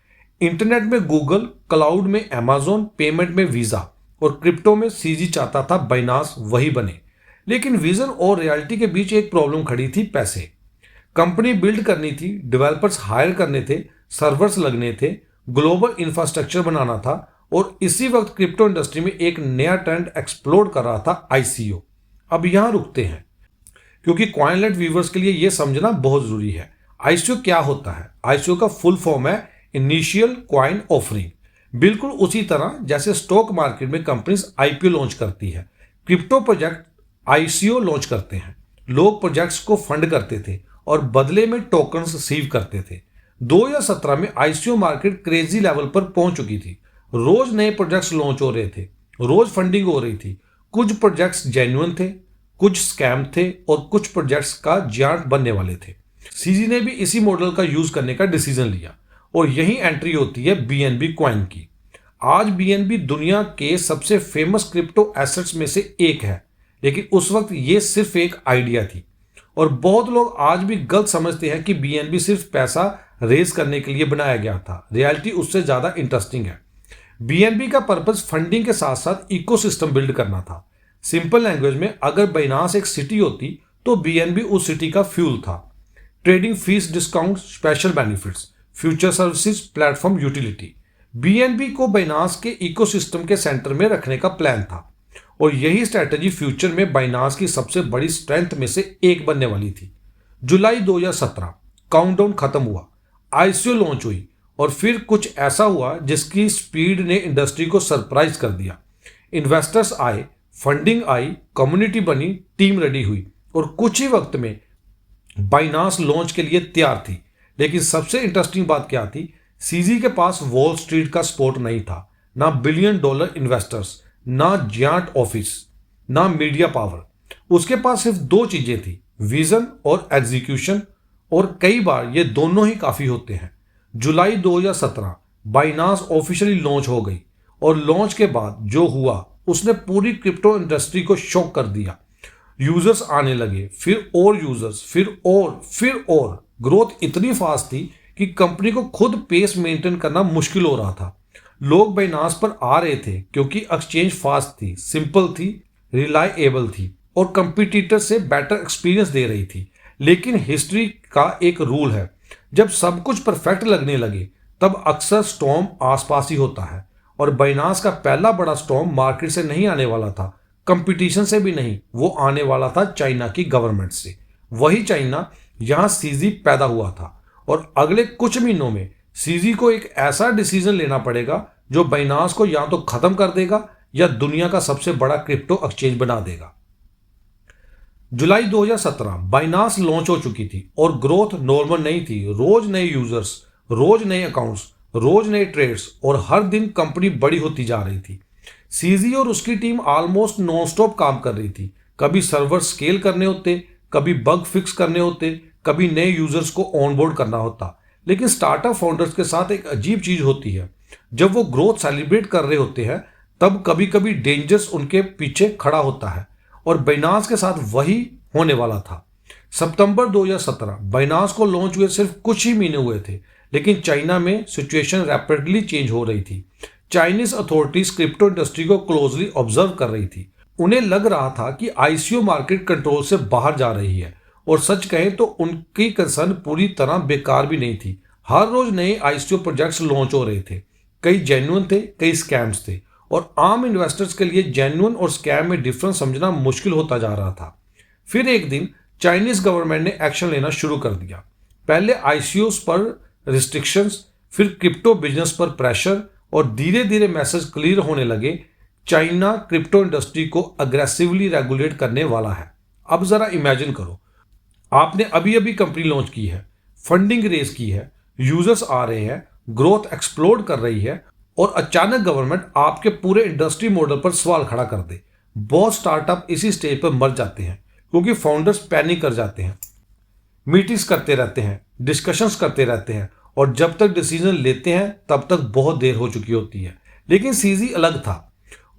इंटरनेट में गूगल, क्लाउड में अमेजोन, पेमेंट में वीजा और क्रिप्टो में सीजी चाहता था बाइनांस वही बने। लेकिन विजन और रियलिटी के बीच एक प्रॉब्लम खड़ी थी, पैसे। कंपनी बिल्ड करनी थी, डेवलपर्स हायर करने थे, सर्वर्स लगने थे, ग्लोबल इंफ्रास्ट्रक्चर बनाना था। और इसी वक्त क्रिप्टो इंडस्ट्री में एक नया ट्रेंड एक्सप्लोड कर रहा था, आईसीओ। अब यहां रुकते हैं क्योंकि कॉइनलेट व्यूवर्स के लिए यह समझना बहुत जरूरी है। आईसीओ क्या होता है? आईसीओ का फुल फॉर्म है इनिशियल कॉइन ऑफरिंग। बिल्कुल उसी तरह जैसे स्टॉक मार्केट में कंपनीज आईपीओ लॉन्च करती है, क्रिप्टो प्रोजेक्ट आईसीओ लॉन्च करते हैं। लोग प्रोजेक्ट्स को फंड करते थे और बदले में टोकन्स रिसीव करते थे। 2017 में आईसीओ मार्केट क्रेजी लेवल पर पहुंच चुकी थी। रोज नए प्रोजेक्ट्स लॉन्च हो रहे थे, रोज फंडिंग हो रही थी। कुछ प्रोजेक्ट्स जेन्युइन थे, कुछ स्कैम थे और कुछ प्रोजेक्ट्स का जांच बनने वाले थे। सीजी ने भी इसी मॉडल का यूज करने का डिसीजन लिया और यही एंट्री होती है बीएनबी कॉइन की। आज बीएनबी दुनिया के सबसे फेमस क्रिप्टो एसेट्स में से एक है, लेकिन उस वक्त ये सिर्फ एक आइडिया थी। और बहुत लोग आज भी गलत समझते हैं कि बीएनबी सिर्फ पैसा रेज करने के लिए बनाया गया था। रियलिटी उससे ज़्यादा इंटरेस्टिंग है। बीएनबी का पर्पस फंडिंग के साथ साथ इकोसिस्टम बिल्ड करना था। सिंपल लैंग्वेज में अगर बाइनांस एक सिटी होती तो बीएनबी उस सिटी का फ्यूल था। Trading fees, discount, special benefits, future services, platform, utility. BNB को बाइनांस के इकोसिस्टम के सेंटर में रखने का प्लान था और यही स्ट्रैटेजी फ्यूचर में बाइनांस की सबसे बड़ी स्ट्रेंथ में से एक बनने वाली थी। जुलाई 2017 काउंटडाउन खत्म हुआ, आईसीओ लॉन्च हुई और फिर कुछ ऐसा हुआ जिसकी स्पीड ने इंडस्ट्री को सरप्राइज कर दिया। इन्वेस्टर्स आए, फंडिंग आई, कम्युनिटी बनी, टीम रेडी हुई और कुछ ही वक्त में बाइनांस लॉन्च के लिए तैयार थी। लेकिन सबसे इंटरेस्टिंग बात क्या थी, सीजी के पास वॉल स्ट्रीट का सपोर्ट नहीं था, ना बिलियन डॉलर इन्वेस्टर्स, ना जायंट ऑफिस, ना मीडिया पावर। उसके पास सिर्फ दो चीजें थी, विजन और एग्जीक्यूशन, और कई बार ये दोनों ही काफी होते हैं। जुलाई 2017 बाइनांस ऑफिशियली लॉन्च हो गई और लॉन्च के बाद जो हुआ उसने पूरी क्रिप्टो इंडस्ट्री को शॉक कर दिया। यूजर्स आने लगे, फिर और यूजर्स, फिर और ग्रोथ इतनी फास्ट थी कि कंपनी को खुद पेस मेंटेन करना मुश्किल हो रहा था। लोग बाइनांस पर आ रहे थे क्योंकि एक्सचेंज फास्ट थी, सिंपल थी, रिलायबल थी और कंपटीटर से बेटर एक्सपीरियंस दे रही थी। लेकिन हिस्ट्री का एक रूल है, जब सब कुछ परफेक्ट लगने लगे तब अक्सर स्टॉर्म आसपास ही होता है। और बाइनांस का पहला बड़ा स्टॉर्म मार्केट से नहीं आने वाला था, कंपटीशन से भी नहीं, वो आने वाला था चाइना की गवर्नमेंट से। वही चाइना यहां सीजी पैदा हुआ था और अगले कुछ महीनों में सीजी को एक ऐसा डिसीजन लेना पड़ेगा जो बाइनांस को या तो खत्म कर देगा या दुनिया का सबसे बड़ा क्रिप्टो एक्सचेंज बना देगा। जुलाई 2017 बाइनांस लॉन्च हो चुकी थी और ग्रोथ नॉर्मल नहीं थी। रोज नए यूजर्स, रोज नए अकाउंट्स, रोज नए ट्रेड्स और हर दिन कंपनी बड़ी होती जा रही थी। सीजी और उसकी टीम ऑलमोस्ट नॉन स्टॉप काम कर रही थी। कभी सर्वर स्केल करने होते, कभी बग फिक्स करने होते, कभी नए यूजर्स को ऑनबोर्ड करना होता। लेकिन स्टार्टअप फाउंडर्स के साथ एक अजीब चीज होती है, जब वो ग्रोथ सेलिब्रेट कर रहे होते हैं तब कभी कभी डेंजर्स उनके पीछे खड़ा होता है और बाइनांस के साथ वही होने वाला था। सितंबर 2017 बाइनांस को लॉन्च हुए सिर्फ कुछ ही महीने हुए थे, लेकिन चाइना में सिचुएशन रैपिडली चेंज हो रही थी। चाइनीज अथॉरिटीज क्रिप्टो इंडस्ट्री को क्लोजली ऑब्जर्व कर रही थी। उन्हें लग रहा था कि आईसीओ मार्केट कंट्रोल से बाहर जा रही है और सच कहें तो उनकी कंसर्न पूरी तरह बेकार भी नहीं थी। हर रोज नए आईसीओ प्रोजेक्ट्स लॉन्च हो रहे थे, कई जेन्युइन थे, कई स्कैम्स थे और आम इन्वेस्टर्स के लिए जेन्युइन और स्कैम में डिफरेंस समझना मुश्किल होता जा रहा था। फिर एक दिन चाइनीज गवर्नमेंट ने एक्शन लेना शुरू कर दिया। पहले आईसीओस पर रिस्ट्रिक्शंस, फिर क्रिप्टो बिजनेस पर प्रेशर और धीरे धीरे मैसेज क्लियर होने लगे, चाइना क्रिप्टो इंडस्ट्री को अग्रेसिवली रेगुलेट करने वाला है। अब जरा इमेजिन करो, आपने अभी अभी कंपनी लॉन्च की है, फंडिंग रेज की है, यूजर्स आ रहे हैं, ग्रोथ एक्सप्लोड कर रही है और अचानक गवर्नमेंट आपके पूरे इंडस्ट्री मॉडल पर सवाल खड़ा कर दे। बहुत स्टार्टअप इसी स्टेज पर मर जाते हैं क्योंकि फाउंडर्स पैनिक कर जाते हैं, मीटिंग्स करते रहते हैं, डिस्कशंस करते रहते हैं और जब तक डिसीजन लेते हैं तब तक बहुत देर हो चुकी होती है। लेकिन सीजी अलग था।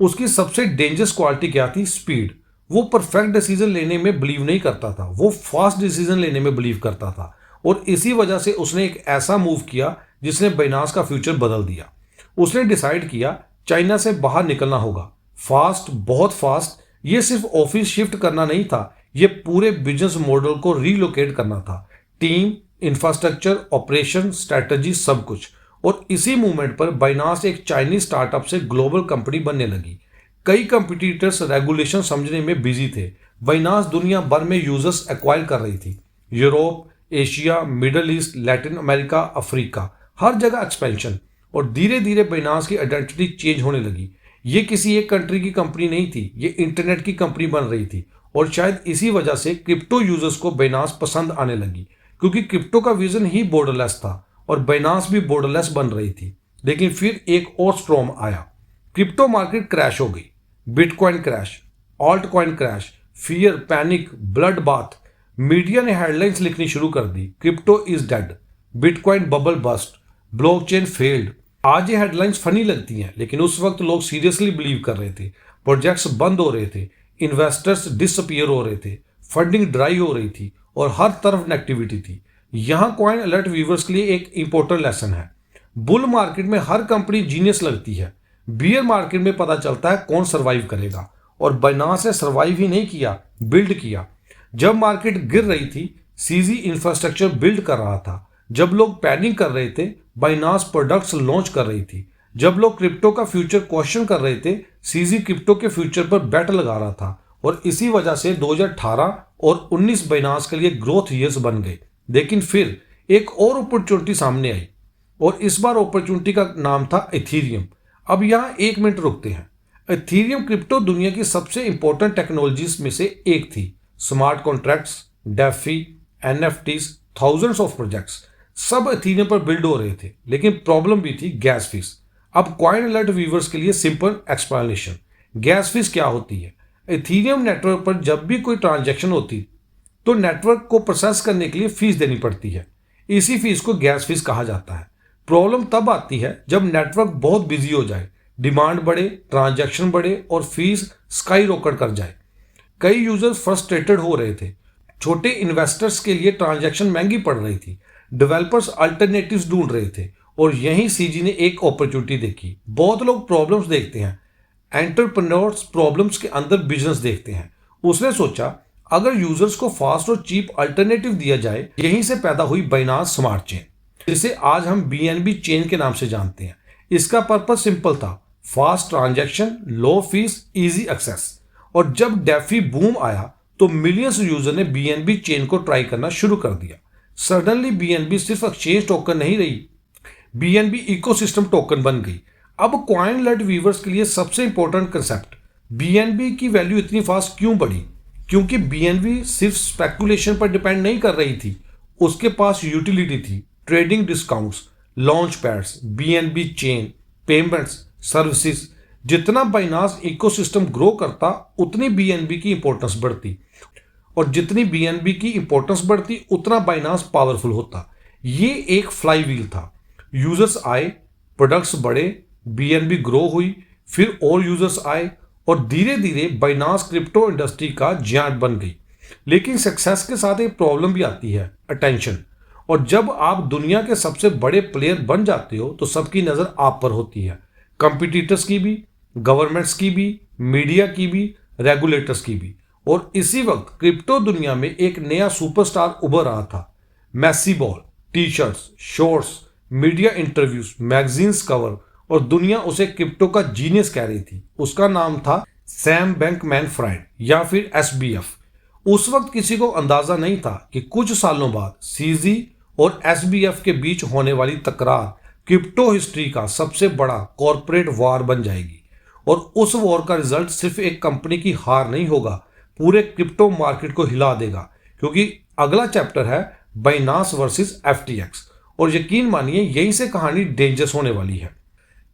उसकी सबसे डेंजरस क्वालिटी क्या थी? स्पीड। वो परफेक्ट डिसीजन लेने में बिलीव नहीं करता था, वो फास्ट डिसीजन लेने में बिलीव करता था और इसी वजह से उसने एक ऐसा मूव किया जिसने बाइनांस का फ्यूचर बदल दिया। उसने डिसाइड किया चाइना से बाहर निकलना होगा, फास्ट, बहुत फास्ट। ये सिर्फ ऑफिस शिफ्ट करना नहीं था, ये पूरे बिजनेस मॉडल को रीलोकेट करना था, टीम, इंफ्रास्ट्रक्चर, ऑपरेशन, स्ट्रैटेजी, सब कुछ। और इसी मूवमेंट पर बाइनांस एक चाइनीज स्टार्टअप से ग्लोबल कंपनी बनने लगी। कई कंपटीटर्स रेगुलेशन समझने में बिजी थे। बाइनांस दुनिया भर में यूजर्स एक्वायर कर रही थी, Europe, Asia, Middle East, Latin America, Africa, हर जगह एक्सपेंशन। और धीरे धीरे बाइनांस की आइडेंटिटी चेंज होने लगी। ये किसी एक कंट्री की कंपनी नहीं थी, ये इंटरनेट की कंपनी बन रही थी। और शायद इसी वजह से क्रिप्टो यूजर्स को बाइनांस पसंद आने लगी, क्योंकि क्रिप्टो का विजन ही बॉर्डरलेस था और बाइनांस भी बॉर्डरलेस बन रही थी। लेकिन फिर एक और स्टॉर्म आया, क्रिप्टो मार्केट क्रैश हो गई। Bitcoin crash, altcoin crash, fear, panic, blood bath. Media ने हेडलाइंस लिखनी शुरू कर दी, crypto is dead, Bitcoin bubble bust, blockchain failed. आज ये हेडलाइंस फनी लगती हैं, लेकिन उस वक्त लोग सीरियसली बिलीव कर रहे थे। प्रोजेक्ट्स बंद हो रहे थे, इन्वेस्टर्स डिसअपीयर हो रहे थे, फंडिंग ड्राई हो रही थी और हर तरफ नेगेटिविटी थी। यहाँ कॉइन अलर्ट व्यूवर्स के लिए एक इंपॉर्टेंट लेसन है। बुल मार्केट में हर कंपनी जीनियस लगती है, बियर मार्केट में पता चलता है कौन सर्वाइव करेगा। और बाइनांस ने सर्वाइव ही नहीं किया, बिल्ड किया। जब मार्केट गिर रही थी, सीजी इंफ्रास्ट्रक्चर बिल्ड कर रहा था। जब लोग पैनिक कर रहे थे, बाइनांस प्रोडक्ट्स लॉन्च कर रही थी। जब लोग क्रिप्टो का फ्यूचर क्वेश्चन कर रहे थे, सीजी क्रिप्टो के फ्यूचर पर बेट लगा रहा था। और इसी वजह से 2018 और 19 बाइनांस के लिए ग्रोथ ईयर्स बन गए। लेकिन फिर एक और अपॉर्चुनिटी सामने आई और इस बार अपॉर्चुनिटी का नाम था एथीरियम। अब यहाँ 1 मिनट रुकते हैं। एथीरियम क्रिप्टो दुनिया की सबसे इंपॉर्टेंट टेक्नोलॉजीज में से एक थी। Smart contracts, DeFi, NFTs, thousands of projects सब एथीरियम पर बिल्ड हो रहे थे। लेकिन प्रॉब्लम भी थी, गैस फीस। अब कॉइन अलर्ट व्यूवर्स के लिए सिंपल एक्सप्लेनेशन। गैस फीस क्या होती है? एथीरियम नेटवर्क पर जब भी कोई ट्रांजैक्शन होती तो नेटवर्क को प्रोसेस करने के लिए फीस देनी पड़ती है। इसी फीस को गैस फीस कहा जाता है। प्रॉब्लम तब आती है जब नेटवर्क बहुत बिजी हो जाए, डिमांड बढ़े, ट्रांजैक्शन बढ़े और फीस स्काई रॉकेट कर जाए। कई यूजर्स फ्रस्ट्रेटेड हो रहे थे। छोटे इन्वेस्टर्स के लिए ट्रांजैक्शन महंगी पड़ रही थी। डेवलपर्स अल्टरनेटिव्स ढूंढ रहे थे और यहीं सीजी ने एक अपॉर्चुनिटी देखी। बहुत लोग प्रॉब्लम्स देखते हैं, एंटरप्रेन्योर्स प्रॉब्लम्स के अंदर बिजनेस देखते हैं। उसने सोचा अगर यूजर्स को फास्ट और चीप अल्टरनेटिव दिया जाए। यहीं से पैदा हुई बाइनांस स्मार्ट चेन, जिसे आज हम बीएनबी चेन के नाम से जानते हैं। इसका पर्पस सिंपल था, फास्ट ट्रांजैक्शन, लो फीस, इजी एक्सेस। और जब डेफी बूम आया तो मिलियंस यूजर ने बीएनबी चेन को ट्राई करना शुरू कर दिया। सडनली बीएनबी सिर्फ एक्सचेंज टोकन नहीं रही, बीएनबी इकोसिस्टम टोकन बन गई। अब कॉइन अलर्ट व्यूवर्स के लिए सबसे इंपॉर्टेंट कंसेप्ट, बीएनबी की वैल्यू इतनी फास्ट क्यों बढ़ी? क्योंकि बीएनबी सिर्फ स्पेकुलेशन पर डिपेंड नहीं कर रही थी, उसके पास यूटिलिटी थी, trading discounts, launch pads, BNB chain, payments, services. जितना बाइनांस इकोसिस्टम ग्रो करता उतनी बीएनबी की इंपॉर्टेंस बढ़ती, और जितनी बीएनबी की इंपॉर्टेंस बढ़ती उतना बाइनांस पावरफुल होता। ये एक फ्लाई व्हील था। यूजर्स आए, प्रोडक्ट्स बढ़े, बीएनबी ग्रो हुई, फिर और यूजर्स आए और धीरे धीरे बाइनांस क्रिप्टो इंडस्ट्री का जायंट बन गई। लेकिन सक्सेस के साथ एक प्रॉब्लम भी आती है, अटेंशन। और जब आप दुनिया के सबसे बड़े प्लेयर बन जाते हो तो सबकी नज़र आप पर होती है, कंपटीटर्स की भी, गवर्नमेंट्स की भी, मीडिया की भी, रेगुलेटर्स की भी। और इसी वक्त क्रिप्टो दुनिया में एक नया सुपरस्टार उभर रहा था। Messi ball, T shirts, shorts, media interviews, magazines cover, और दुनिया उसे क्रिप्टो का जीनियस कह रही थी। उसका नाम था सैम बैंकमैन-फ्राइड या फिर एसबीएफ। उस वक्त किसी को अंदाजा नहीं था कि कुछ सालों बाद सीजी और एसबीएफ के बीच होने वाली तकरार क्रिप्टो हिस्ट्री का सबसे बड़ा कॉरपोरेट वॉर बन जाएगी। और उस वॉर का रिजल्ट सिर्फ एक कंपनी की हार नहीं होगा, पूरे क्रिप्टो मार्केट को हिला देगा। क्योंकि अगला चैप्टर है बाइनांस वर्सेस एफटीएक्स, और यकीन मानिए यहीं से कहानी डेंजरस होने वाली है।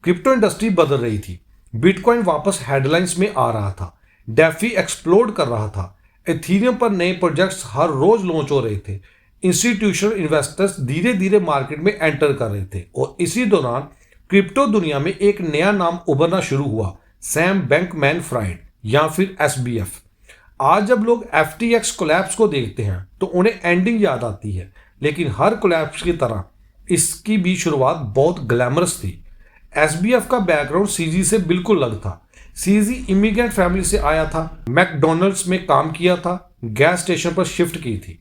क्रिप्टो इंडस्ट्री बदल रही थी, बिटकॉइन वापस हेडलाइंस में आ रहा था, डेफी एक्सप्लोड कर रहा था, एथीरियम पर नए प्रोजेक्ट्स हर रोज लॉन्च हो रहे थे, इंस्टीट्यूशनल इन्वेस्टर्स धीरे धीरे मार्केट में एंटर कर रहे थे। और इसी दौरान क्रिप्टो दुनिया में एक नया नाम उभरना शुरू हुआ, सैम बैंकमैन-फ्राइड या फिर एसबीएफ। आज जब लोग एफटीएक्स कोलैप्स को देखते हैं तो उन्हें एंडिंग याद आती है, लेकिन हर कोलैप्स की तरह इसकी भी शुरुआत बहुत ग्लैमरस थी। एसबीएफ का बैकग्राउंड सीजी से बिल्कुल अलग था। सीजी इमिग्रेंट फैमिली से आया था, मैकडोनल्ड्स में काम किया था, गैस स्टेशन पर शिफ्ट की थी।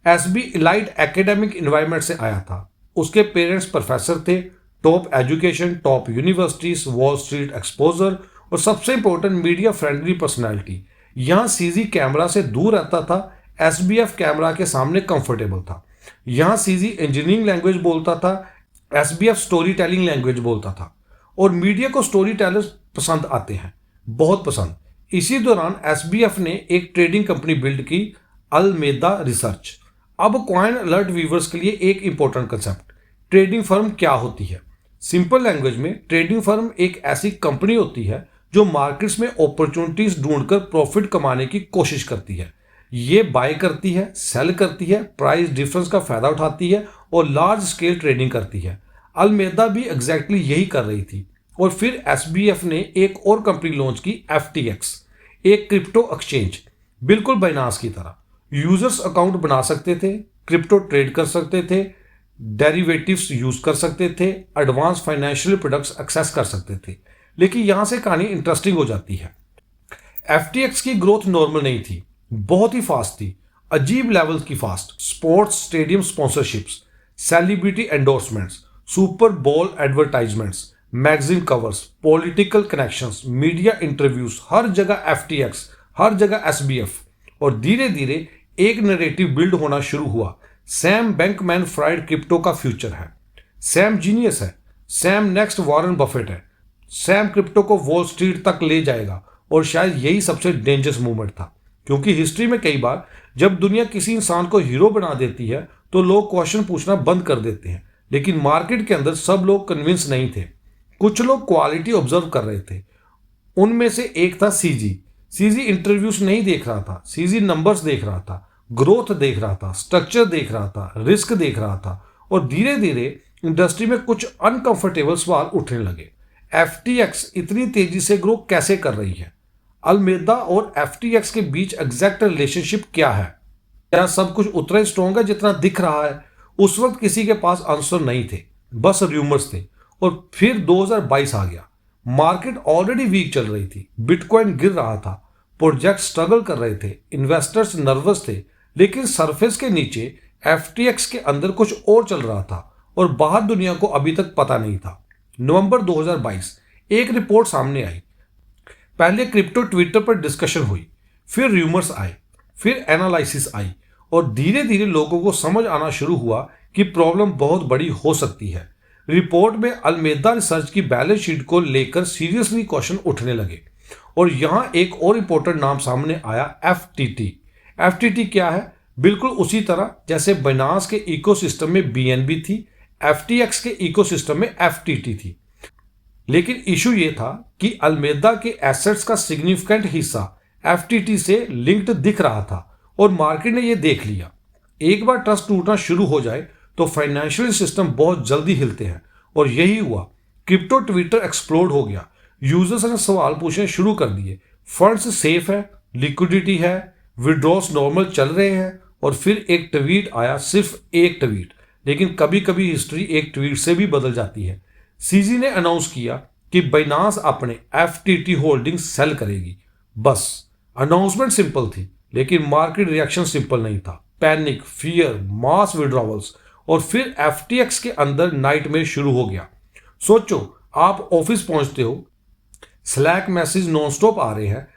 एसबी इलाइट एकेडमिक इन्वायरमेंट से आया था, उसके पेरेंट्स प्रोफेसर थे, top education, top universities, wall street exposure, और सबसे इंपॉर्टेंट मीडिया फ्रेंडली पर्सनैलिटी। यहाँ सीजी कैमरा से दूर रहता था, एसबीएफ कैमरा के सामने कंफर्टेबल था। यहाँ सीजी इंजीनियरिंग लैंग्वेज बोलता था, एसबीएफ स्टोरी टेलिंग लैंग्वेज बोलता था। और मीडिया को स्टोरी टेलर्स पसंद आते हैं, बहुत पसंद। इसी दौरान एसबीएफ ने एक ट्रेडिंग कंपनी बिल्ड की, अल्मेदा रिसर्च। अब कॉइन अलर्ट व्यूवर्स के लिए एक इंपॉर्टेंट कंसेप्ट, ट्रेडिंग फर्म क्या होती है? सिंपल लैंग्वेज में ट्रेडिंग फर्म एक ऐसी कंपनी होती है जो मार्केट्स में अपॉर्चुनिटीज ढूंढकर प्रॉफिट कमाने की कोशिश करती है। ये बाय करती है, सेल करती है, प्राइस डिफरेंस का फायदा उठाती है और लार्ज स्केल ट्रेडिंग करती है। अल्मेदा भी एग्जैक्टली यही कर रही थी। और फिर एसबीएफ ने एक और कंपनी लॉन्च की, एफटीएक्स, एक क्रिप्टो एक्सचेंज, बिल्कुल बाइनांस की तरह। यूजर्स अकाउंट बना सकते थे, क्रिप्टो ट्रेड कर सकते थे, डेरिवेटिव्स यूज कर सकते थे, एडवांस फाइनेंशियल प्रोडक्ट्स एक्सेस कर सकते थे। लेकिन यहां से कहानी इंटरेस्टिंग हो जाती है। एफटीएक्स की ग्रोथ नॉर्मल नहीं थी, बहुत ही फास्ट थी, अजीब लेवल की fast. Sports stadium sponsorships, celebrity endorsements, Super Bowl advertisements, magazine covers, political connections, media interviews, हर जगह एफटीएक्स, हर जगह एसबीएफ। और धीरे धीरे एक नैरेटिव बिल्ड होना शुरू हुआ। सैम बैंकमैन फ्राइड क्रिप्टो का फ्यूचर है, सैम जीनियस है, सैम नेक्स्ट वॉरेन बफेट है, सैम क्रिप्टो को वॉल स्ट्रीट तक ले जाएगा। और शायद यही सबसे डेंजरस मूवमेंट था, क्योंकि हिस्ट्री में कई बार जब दुनिया किसी इंसान को हीरो बना देती है तो लोग क्वेश्चन पूछना बंद कर देते हैं। लेकिन मार्केट के अंदर सब लोग कन्विंस नहीं थे। कुछ लोग क्वालिटी ऑब्जर्व कर रहे थे। उनमें से एक था सीजी। सीजी इंटरव्यूज नहीं देख रहा था, सीजी नंबर्स देख रहा था, ग्रोथ देख रहा था, स्ट्रक्चर देख रहा था, रिस्क देख रहा था। और धीरे धीरे इंडस्ट्री में कुछ अनकंफर्टेबल सवाल उठने लगे। एफटीएक्स इतनी तेजी से ग्रो कैसे कर रही है? अल्मेदा और एफटीएक्स के बीच एग्जैक्ट रिलेशनशिप क्या है? क्या सब कुछ उतना ही स्ट्रॉन्ग है जितना दिख रहा है? उस वक्त किसी के पास आंसर नहीं थे, बस र्यूमर्स थे। और फिर 2022 आ गया। मार्केट ऑलरेडी वीक चल रही थी, बिटकॉइन गिर रहा था, प्रोजेक्ट स्ट्रगल कर रहे थे, इन्वेस्टर्स नर्वस थे। लेकिन सरफेस के नीचे एफटीएक्स के अंदर कुछ और चल रहा था और बाहर दुनिया को अभी तक पता नहीं था। नवंबर 2022 एक रिपोर्ट सामने आई। पहले क्रिप्टो ट्विटर पर डिस्कशन हुई, फिर र्यूमर्स आए, फिर एनालिसिस आई और धीरे धीरे लोगों को समझ आना शुरू हुआ कि प्रॉब्लम बहुत बड़ी हो सकती है। रिपोर्ट में अल्मेदा रिसर्च की बैलेंस शीट को लेकर सीरियसली क्वेश्चन उठने लगे। और यहां एक और इंपॉर्टेंट नाम सामने आया, एफटीटी। एफटीटी क्या है? बिल्कुल उसी तरह जैसे बाइनांस के इकोसिस्टम में बीएनबी थी, एफटीएक्स के इकोसिस्टम में एफटीटी थी। लेकिन इशू ये था कि अल्मेदा के एसेट्स का सिग्निफिकेंट हिस्सा एफटीटी से लिंक्ड दिख रहा था और मार्केट ने ये देख लिया। एक बार ट्रस्ट टूटना शुरू हो जाए तो फाइनेंशियल सिस्टम बहुत जल्दी हिलते हैं और यही हुआ। क्रिप्टो ट्विटर एक्सप्लोड हो गया, यूजर्स ने सवाल पूछने शुरू कर दिए। फंड्स सेफ है, लिक्विडिटी है, विड्रॉल्स नॉर्मल चल रहे हैं। और फिर एक ट्वीट आया, सिर्फ एक ट्वीट, लेकिन कभी कभी हिस्ट्री एक ट्वीट से भी बदल जाती है। सीजी ने अनाउंस किया कि बाइनांस अपने एफटीटी होल्डिंग सेल करेगी। बस अनाउंसमेंट सिंपल थी, लेकिन मार्केट रिएक्शन सिंपल नहीं था। पैनिक, फियर, मास विड्रॉवल्स और फिर एफटीएक्स के अंदर नाइटमेयर शुरू हो गया। सोचो, आप ऑफिस पहुंचते हो, स्लैक मैसेज नॉनस्टॉप आ रहे हैं,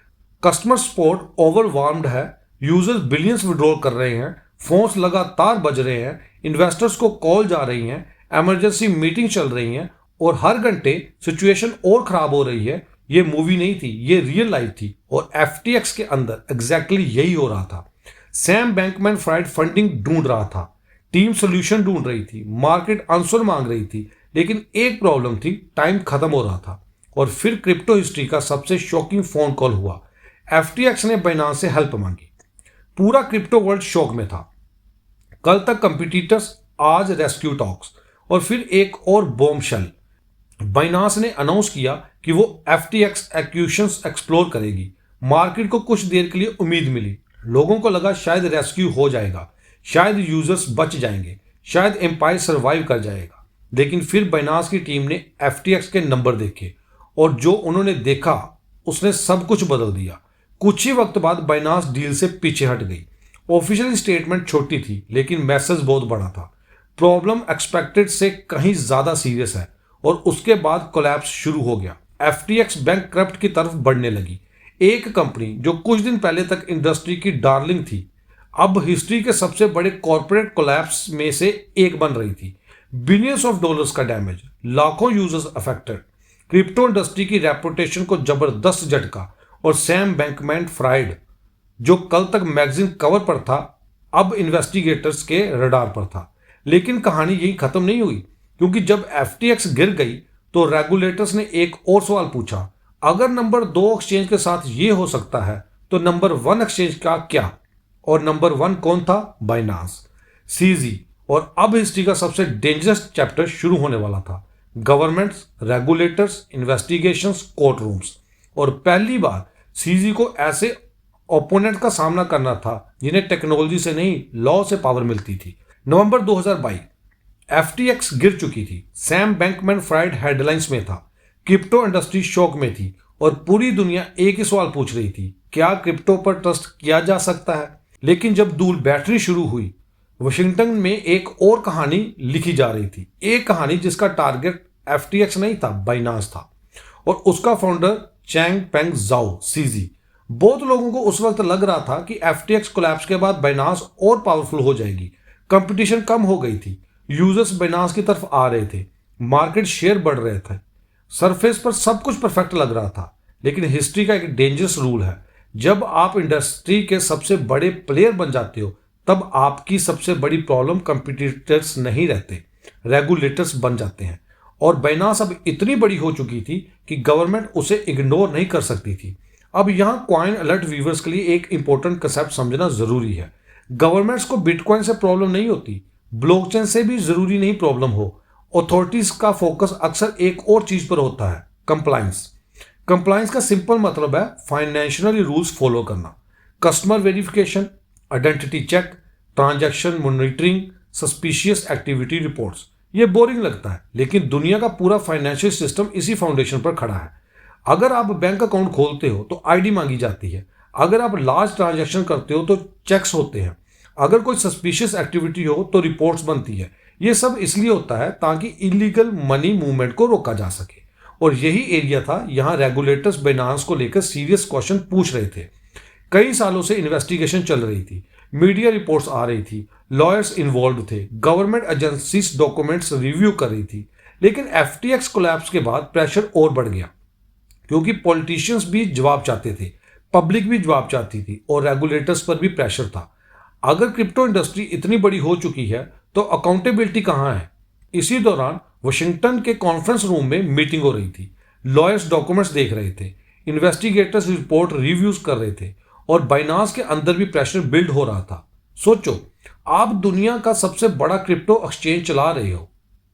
कस्टमर सपोर्ट ओवरवार्म्ड है, यूजर्स बिलियंस विड्रॉल कर रहे हैं, फोन्स लगातार बज रहे हैं, इन्वेस्टर्स को कॉल जा रही हैं, इमरजेंसी मीटिंग चल रही हैं और हर घंटे सिचुएशन और खराब हो रही है। ये मूवी नहीं थी, ये रियल लाइफ थी। और एफटीएक्स के अंदर एग्जैक्टली यही हो रहा था। सैम बैंकमैन फ्राइड फंडिंग ढूंढ रहा था, टीम सोल्यूशन ढूंढ रही थी, मार्केट आंसर मांग रही थी। लेकिन एक प्रॉब्लम थी, टाइम खत्म हो रहा था। और फिर क्रिप्टो हिस्ट्री का सबसे शॉकिंग फोन कॉल हुआ। एफटीएक्स ने बाइनांस से हेल्प मांगी। पूरा क्रिप्टो वर्ल्ड शॉक में था। कल तक कंपटीटर्स, आज रेस्क्यू टॉक्स। और फिर एक और बॉम्बशेल, बाइनांस ने अनाउंस किया कि वो एफटीएक्स एक्विजिशंस एक्सप्लोर करेगी। मार्केट को कुछ देर के लिए उम्मीद मिली। लोगों को लगा शायद रेस्क्यू हो जाएगा, शायद यूजर्स बच जाएंगे, शायद एम्पायर सर्वाइव कर जाएगा। लेकिन फिर बाइनांस की टीम ने एफटीएक्स के नंबर देखे और जो उन्होंने देखा उसने सब कुछ बदल दिया। कुछ ही वक्त बाद बाइनांस डील से पीछे हट गई। ऑफिशियल स्टेटमेंट छोटी थी, लेकिन मैसेज बहुत बड़ा था। प्रॉब्लम एक्सपेक्टेड से कहीं ज्यादा सीरियस है। और उसके बाद कोलैप्स शुरू हो गया। एफटीएक्स बैंकक्रप्ट की तरफ बढ़ने लगी। एक कंपनी जो कुछ दिन पहले तक इंडस्ट्री की डार्लिंग थी, अब हिस्ट्री के सबसे बड़े कॉर्पोरेट कोलैप्स में से एक बन रही थी। बिलियंस ऑफ डॉलर्स का डैमेज, लाखों यूजर्स अफेक्टेड, क्रिप्टो इंडस्ट्री की रेपुटेशन को जबरदस्त झटका। और सैम बैंकमैन फ्राइड, जो कल तक मैगजीन कवर पर था, अब इन्वेस्टिगेटर्स के रडार पर था। लेकिन कहानी यही खत्म नहीं हुई, क्योंकि जब एफटीएक्स गिर गई तो रेगुलेटर्स ने एक और सवाल पूछा, अगर नंबर 2 एक्सचेंज के साथ ये हो सकता है तो नंबर 1 एक्सचेंज का क्या? और नंबर 1 कौन था? Binance, CG. और अब हिस्ट्री का सबसे डेंजरस चैप्टर शुरू होने वाला था। Governments, regulators, investigations, court rooms. और पहली बार सीजी को ऐसे ओपोनेंट का सामना करना था जिन्हें टेक्नोलॉजी से नहीं लॉ से पावर मिलती थी। नवंबर 2022 एफटीएक्स गिर चुकी थी। सैम बैंकमैन फ्राइड हेडलाइंस में था। क्रिप्टो इंडस्ट्री शॉक में थी और पूरी दुनिया एक ही सवाल पूछ रही थी, क्या क्रिप्टो पर ट्रस्ट किया जा सकता है? लेकिन जब धूल बैटरी शुरू हुई, वाशिंगटन में एक और कहानी लिखी जा रही थी। एक कहानी जिसका टारगेट एफटीएक्स नहीं था, बाइनांस था और उसका फाउंडर चैंग पेंग जाओ सीजी। बहुत लोगों को उस वक्त लग रहा था कि एफटीएक्स कोलैप्स के बाद बाइनांस और पावरफुल हो जाएगी। कंपटीशन कम हो गई थी, यूजर्स बाइनांस की तरफ आ रहे थे, मार्केट शेयर बढ़ रहे थे। सरफेस पर सब कुछ परफेक्ट लग रहा था, लेकिन हिस्ट्री का एक डेंजरस रूल है, जब आप इंडस्ट्री के सबसे बड़े प्लेयर बन जाते हो तब आपकी सबसे बड़ी प्रॉब्लम कंपटीटर्स नहीं रहते, रेगुलेटर्स बन जाते हैं। और बाइनांस अब इतनी बड़ी हो चुकी थी कि गवर्नमेंट उसे इग्नोर नहीं कर सकती थी। अब यहाँ कॉइन अलर्ट व्यूवर्स के लिए एक इंपॉर्टेंट कंसेप्ट समझना जरूरी है। गवर्नमेंट्स को बिटकॉइन से प्रॉब्लम नहीं होती, ब्लॉकचेन से भी जरूरी नहीं प्रॉब्लम हो। अथॉरिटीज का फोकस अक्सर एक और चीज पर होता है, कंप्लायंस। कंप्लायंस का सिंपल मतलब है फाइनेंशियल रूल्स फॉलो करना, customer verification, identity check, transaction monitoring, suspicious activity reports. ये बोरिंग लगता है, लेकिन दुनिया का पूरा फाइनेंशियल सिस्टम इसी फाउंडेशन पर खड़ा है। अगर आप बैंक अकाउंट खोलते हो तो आईडी मांगी जाती है। अगर आप लार्ज ट्रांजैक्शन करते हो तो चेक्स होते हैं। अगर कोई सस्पिशियस एक्टिविटी हो तो रिपोर्ट्स बनती है। ये सब इसलिए होता है ताकि इलीगल मनी मूवमेंट को रोका जा सके। और यही एरिया था यहाँ रेगुलेटर्स बाइनांस को लेकर सीरियस क्वेश्चन पूछ रहे थे। कई सालों से इन्वेस्टिगेशन चल रही थी, मीडिया रिपोर्ट्स आ रही थी, लॉयर्स इन्वॉल्व थे, गवर्नमेंट एजेंसीज डॉक्यूमेंट्स रिव्यू कर रही थी। लेकिन एफटीएक्स कोलैप्स के बाद प्रेशर और बढ़ गया, क्योंकि पॉलिटिशियंस भी जवाब चाहते थे, पब्लिक भी जवाब चाहती थी और रेगुलेटर्स पर भी प्रेशर था। अगर क्रिप्टो इंडस्ट्री इतनी बड़ी हो चुकी है तो अकाउंटेबिलिटी कहाँ है? इसी दौरान वाशिंगटन के कॉन्फ्रेंस रूम में मीटिंग हो रही थी। लॉयर्स डॉक्यूमेंट्स देख रहे थे, इन्वेस्टिगेटर्स रिपोर्ट रिव्यूज कर रहे थे और बाइनांस के अंदर भी प्रेशर बिल्ड हो रहा था। सोचो, आप दुनिया का सबसे बड़ा क्रिप्टो एक्सचेंज चला रहे हो,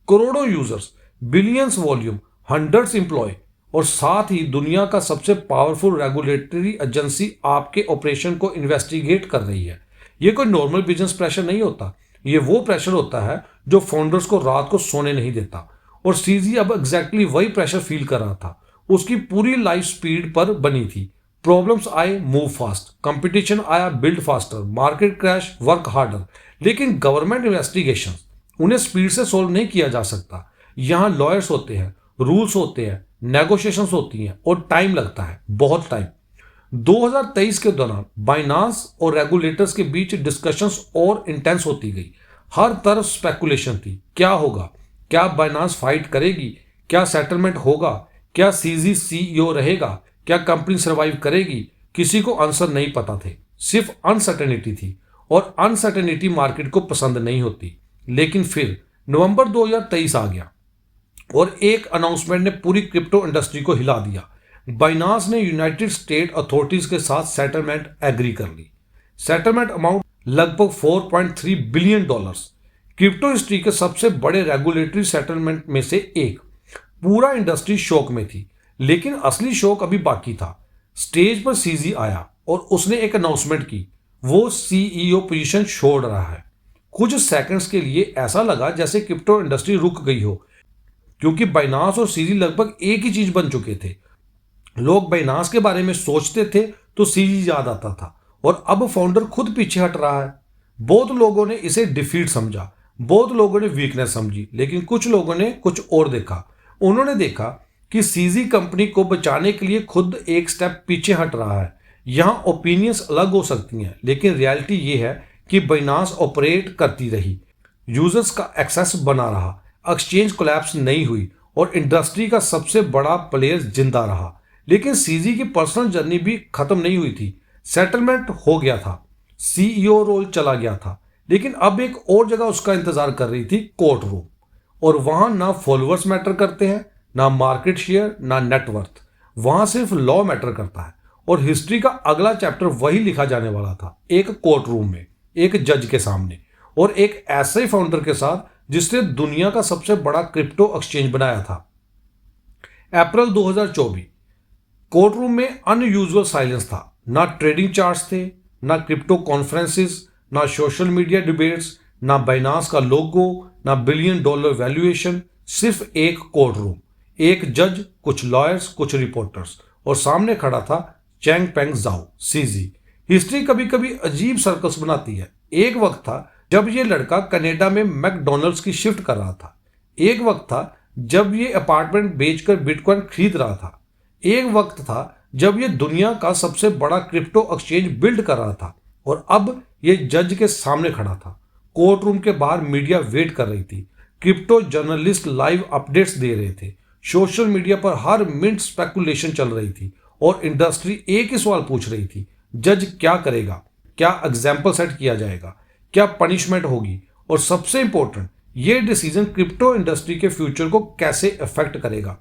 करोड़ों users, billions volume, hundreds employ और साथ ही दुनिया का सबसे पावरफुल रेगुलेटरी एजेंसी आपके ऑपरेशन को इन्वेस्टिगेट कर रही है। ये कोई नॉर्मल बिजनेस प्रेशर नहीं होता, ये वो प्रेशर होता है जो फाउंडर्स को रात को सोने नहीं देता। और सीजी अब एग्जैक्टली वही प्रेशर फील कर रहा था। उसकी पूरी लाइफ स्पीड पर बनी थी। प्रॉब्लम्स आए, मूव फास्ट, कंपटीशन आया, build faster, market crash, work harder. लेकिन गवर्नमेंट इन्वेस्टिगेशन उन्हें स्पीड से सोल्व नहीं किया जा सकता। यहाँ लॉयर्स होते हैं, रूल्स होते हैं, नेगोशिएशंस होती हैं और टाइम लगता है, बहुत टाइम। 2023 के दौरान बाइनांस और रेगुलेटर्स के बीच डिस्कशंस और इंटेंस होती गई। हर तरफ स्पेकुलेशन थी, क्या होगा? क्या बाइनांस फाइट करेगी? क्या सेटलमेंट होगा? क्या सीजी सीईओ रहेगा? क्या कंपनी सर्वाइव करेगी? किसी को आंसर नहीं पता थे, सिर्फ अनसर्टेनिटी थी और अनसर्टेनिटी मार्केट को पसंद नहीं होती। लेकिन फिर नवंबर 2023 आ गया और एक अनाउंसमेंट ने पूरी क्रिप्टो इंडस्ट्री को हिला दिया। बाइनांस ने यूनाइटेड स्टेट अथॉरिटीज के साथ सेटलमेंट एग्री कर ली। सेटलमेंट अमाउंट लगभग $4.3 बिलियन। क्रिप्टो हिस्ट्री के सबसे बड़े रेगुलेटरी सेटलमेंट में से एक। पूरा इंडस्ट्री शौक में थी, लेकिन असली शौक अभी बाकी था। स्टेज पर सीजी आया और उसने एक अनाउंसमेंट की, वो सीईओ पोजीशन छोड़ रहा है। कुछ सेकंड्स के लिए ऐसा लगा जैसे क्रिप्टो इंडस्ट्री रुक गई हो, क्योंकि बाइनांस और सीजी लगभग एक ही चीज बन चुके थे। लोग बाइनांस के बारे में सोचते थे तो सीजी याद आता था और अब फाउंडर खुद पीछे हट रहा है। बहुत लोगों ने इसे डिफीट समझा, बहुत लोगों ने वीकनेस समझी, लेकिन कुछ लोगों ने कुछ और देखा। उन्होंने देखा कि सीजी कंपनी को बचाने के लिए खुद एक स्टेप पीछे हट रहा है। यहाँ ओपिनियंस अलग हो सकती हैं, लेकिन रियलिटी ये है कि बाइनांस ऑपरेट करती रही, यूजर्स का एक्सेस बना रहा, एक्सचेंज कोलैप्स नहीं हुई और इंडस्ट्री का सबसे बड़ा प्लेयर जिंदा रहा। लेकिन सीजी की पर्सनल जर्नी भी खत्म नहीं हुई थी। सेटलमेंट हो गया था, सीईओ रोल चला गया था, लेकिन अब एक और जगह उसका इंतजार कर रही थी, कोर्ट रूम। और वहां ना फॉलोअर्स मैटर करते हैं, ना मार्केट शेयर, ना नेटवर्थ। वहां सिर्फ लॉ मैटर करता है। और हिस्ट्री का अगला चैप्टर वही लिखा जाने वाला था, एक कोर्ट रूम में, एक जज के सामने और एक ऐसे फाउंडर के साथ जिसने दुनिया का सबसे बड़ा क्रिप्टो एक्सचेंज बनाया था। अप्रैल 2024 कोर्ट रूम में अनयूजुअल साइलेंस था। ना ट्रेडिंग चार्ट्स थे, ना क्रिप्टो कॉन्फ्रेंसेस, ना सोशल मीडिया डिबेट्स, ना बाइनांस का लोगो, ना बिलियन डॉलर वैल्यूएशन। सिर्फ एक कोर्ट रूम, एक जज, कुछ लॉयर्स, कुछ रिपोर्टर्स, और सामने खड़ा था चैंगपेंग जाओ, सीजी। हिस्ट्री कभी कभी अजीब सर्कस बनाती है। एक वक्त था जब ये लड़का कनाडा में मैकडोनल्ड्स की शिफ्ट कर रहा था। एक वक्त था जब ये अपार्टमेंट बेचकर बिटकॉइन खरीद रहा था। एक वक्त था जब ये दुनिया का सबसे बड़ा क्रिप्टो एक्सचेंज बिल्ड कर रहा था। और अब ये जज के सामने खड़ा था। कोर्ट रूम के बाहर मीडिया वेट कर रही थी। क्रिप्टो जर्नलिस्ट लाइव अपडेट्स दे रहे थे। सोशल मीडिया पर हर मिनट स्पेकुलेशन चल रही थी और इंडस्ट्री एक ही सवाल पूछ रही थी, जज क्या करेगा? क्या एग्जाम्पल सेट किया जाएगा? क्या पनिशमेंट होगी? और सबसे इंपॉर्टेंट, ये डिसीजन क्रिप्टो इंडस्ट्री के फ्यूचर को कैसे अफेक्ट करेगा?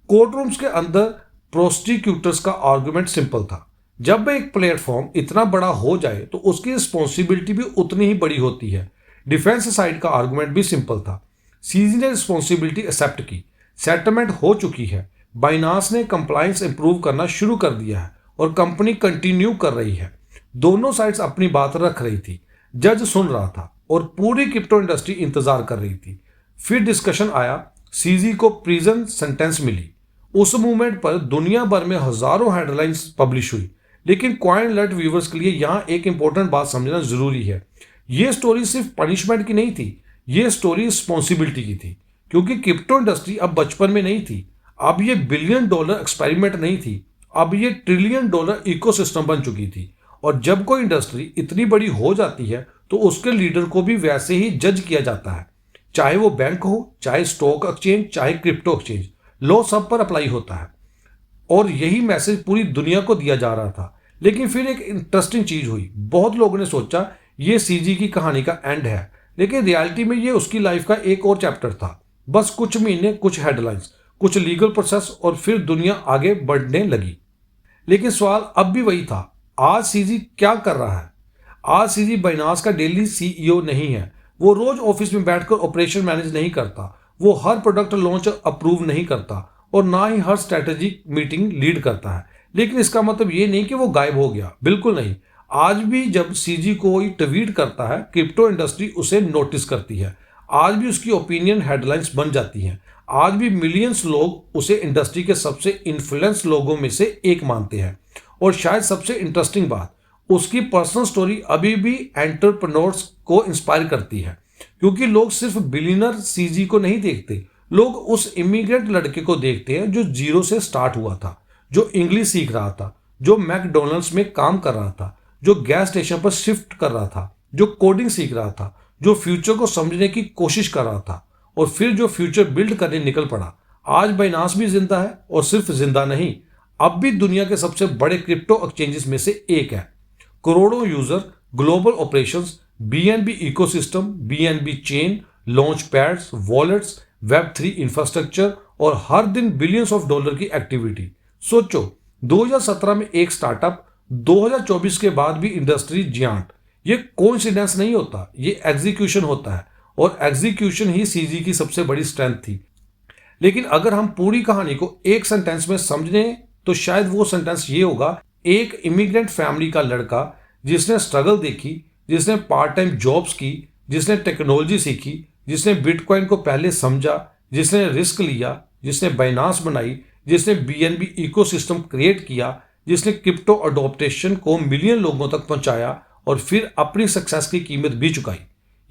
कोर्ट रूम्स के अंदर प्रोसिक्यूटर्स का आर्गुमेंट सिंपल था। जब एक प्लेटफॉर्म इतना बड़ा हो जाए तो उसकी रिस्पॉन्सिबिलिटी भी उतनी ही बड़ी होती है। डिफेंस साइड का आर्गुमेंट भी सिंपल था। सीजी ने रिस्पॉन्सिबिलिटी एक्सेप्ट की, सेटलमेंट हो चुकी है, बाइनांस ने कंप्लायंस इंप्रूव करना शुरू कर दिया है और कंपनी कंटिन्यू कर रही है। दोनों साइड्स अपनी बात रख रही थी। जज सुन रहा था और पूरी क्रिप्टो इंडस्ट्री इंतजार कर रही थी। फिर डिस्कशन आया। सीजी को प्रिजन सेंटेंस मिली। उस मूवमेंट पर दुनिया भर में हजारों हेडलाइंस पब्लिश हुई। लेकिन कॉइन अलर्ट व्यूवर्स के लिए यहां एक इंपॉर्टेंट बात समझना जरूरी है। यह स्टोरी सिर्फ पनिशमेंट की नहीं थी, यह स्टोरी रिस्पॉन्सिबिलिटी की थी। क्योंकि क्रिप्टो इंडस्ट्री अब बचपन में नहीं थी। अब ये बिलियन डॉलर एक्सपेरिमेंट नहीं थी, अब ये ट्रिलियन डॉलर इकोसिस्टम बन चुकी थी। और जब कोई इंडस्ट्री इतनी बड़ी हो जाती है तो उसके लीडर को भी वैसे ही जज किया जाता है। चाहे वो बैंक हो, चाहे स्टॉक एक्सचेंज, चाहे क्रिप्टो एक्सचेंज, लॉ सब पर अप्लाई होता है। और यही मैसेज पूरी दुनिया को दिया जा रहा था। लेकिन फिर एक इंटरेस्टिंग चीज हुई। बहुत लोगों ने सोचा ये सीजी की कहानी का एंड है, लेकिन रियलिटी में ये उसकी लाइफ का एक और चैप्टर था। बस कुछ महीने, कुछ हेडलाइंस, कुछ लीगल प्रोसेस और फिर दुनिया आगे बढ़ने लगी। लेकिन सवाल अब भी वही था, आज सीजी क्या कर रहा है? आज सीजी बाइनांस का डेली सीईओ नहीं है। वो रोज ऑफिस में बैठकर ऑपरेशन मैनेज नहीं करता। वो हर प्रोडक्ट लॉन्च अप्रूव नहीं करता और ना ही हर स्ट्रेटेजिक मीटिंग लीड करता है। लेकिन इसका मतलब ये नहीं कि वो गायब हो गया, बिल्कुल नहीं। आज भी जब सीजी कोई ट्वीट करता है, क्रिप्टो इंडस्ट्री उसे नोटिस करती है। आज भी उसकी ओपिनियन हेडलाइंस बन जाती हैं। आज भी मिलियंस लोग उसे इंडस्ट्री के सबसे इन्फ्लुएंस लोगों में से एक मानते हैं। और शायद सबसे इंटरेस्टिंग बात, उसकी पर्सनल स्टोरी अभी भी एंटरप्रेन्योर्स को इंस्पायर करती है। क्योंकि लोग सिर्फ बिलियनर सीजी को नहीं देखते, लोग उस इमिग्रेंट लड़के को देखते हैं जो जीरो से स्टार्ट हुआ था, जो इंग्लिश सीख रहा था, जो मैकडोनल्ड्स में काम कर रहा था, जो गैस स्टेशन पर शिफ्ट कर रहा था, जो कोडिंग सीख रहा था, जो फ्यूचर को समझने की कोशिश कर रहा था और फिर जो फ्यूचर बिल्ड करने निकल पड़ा। आज बाइनांस भी जिंदा है और सिर्फ जिंदा नहीं, अब भी दुनिया के सबसे बड़े क्रिप्टो एक्सचेंजेस में से एक है। करोड़ों user, global operations, BNB ecosystem, BNB chain, launch pads, wallets, Web3 infrastructure और हर दिन बिलियंस ऑफ डॉलर की एक्टिविटी। सोचो, 2017 में एक स्टार्टअप, 2024 के बाद भी इंडस्ट्री जियांट। ये कोइंसिडेंस नहीं होता, ये एग्जीक्यूशन होता है। और एग्जीक्यूशन ही सीजी की सबसे बड़ी स्ट्रेंथ थी। लेकिन अगर हम पूरी कहानी को एक सेंटेंस में समझने तो शायद वो सेंटेंस ये होगा, एक इमिग्रेंट फैमिली का लड़का जिसने स्ट्रगल देखी, जिसने पार्ट टाइम जॉब्स की, जिसने टेक्नोलॉजी सीखी, जिसने बिटकॉइन को पहले समझा, जिसने रिस्क लिया, जिसने बाइनांस बनाई, जिसने बीएनबी इकोसिस्टम क्रिएट किया, जिसने क्रिप्टो अडॉप्टेशन को मिलियन लोगों तक पहुंचाया और फिर अपनी सक्सेस की कीमत भी चुकाई।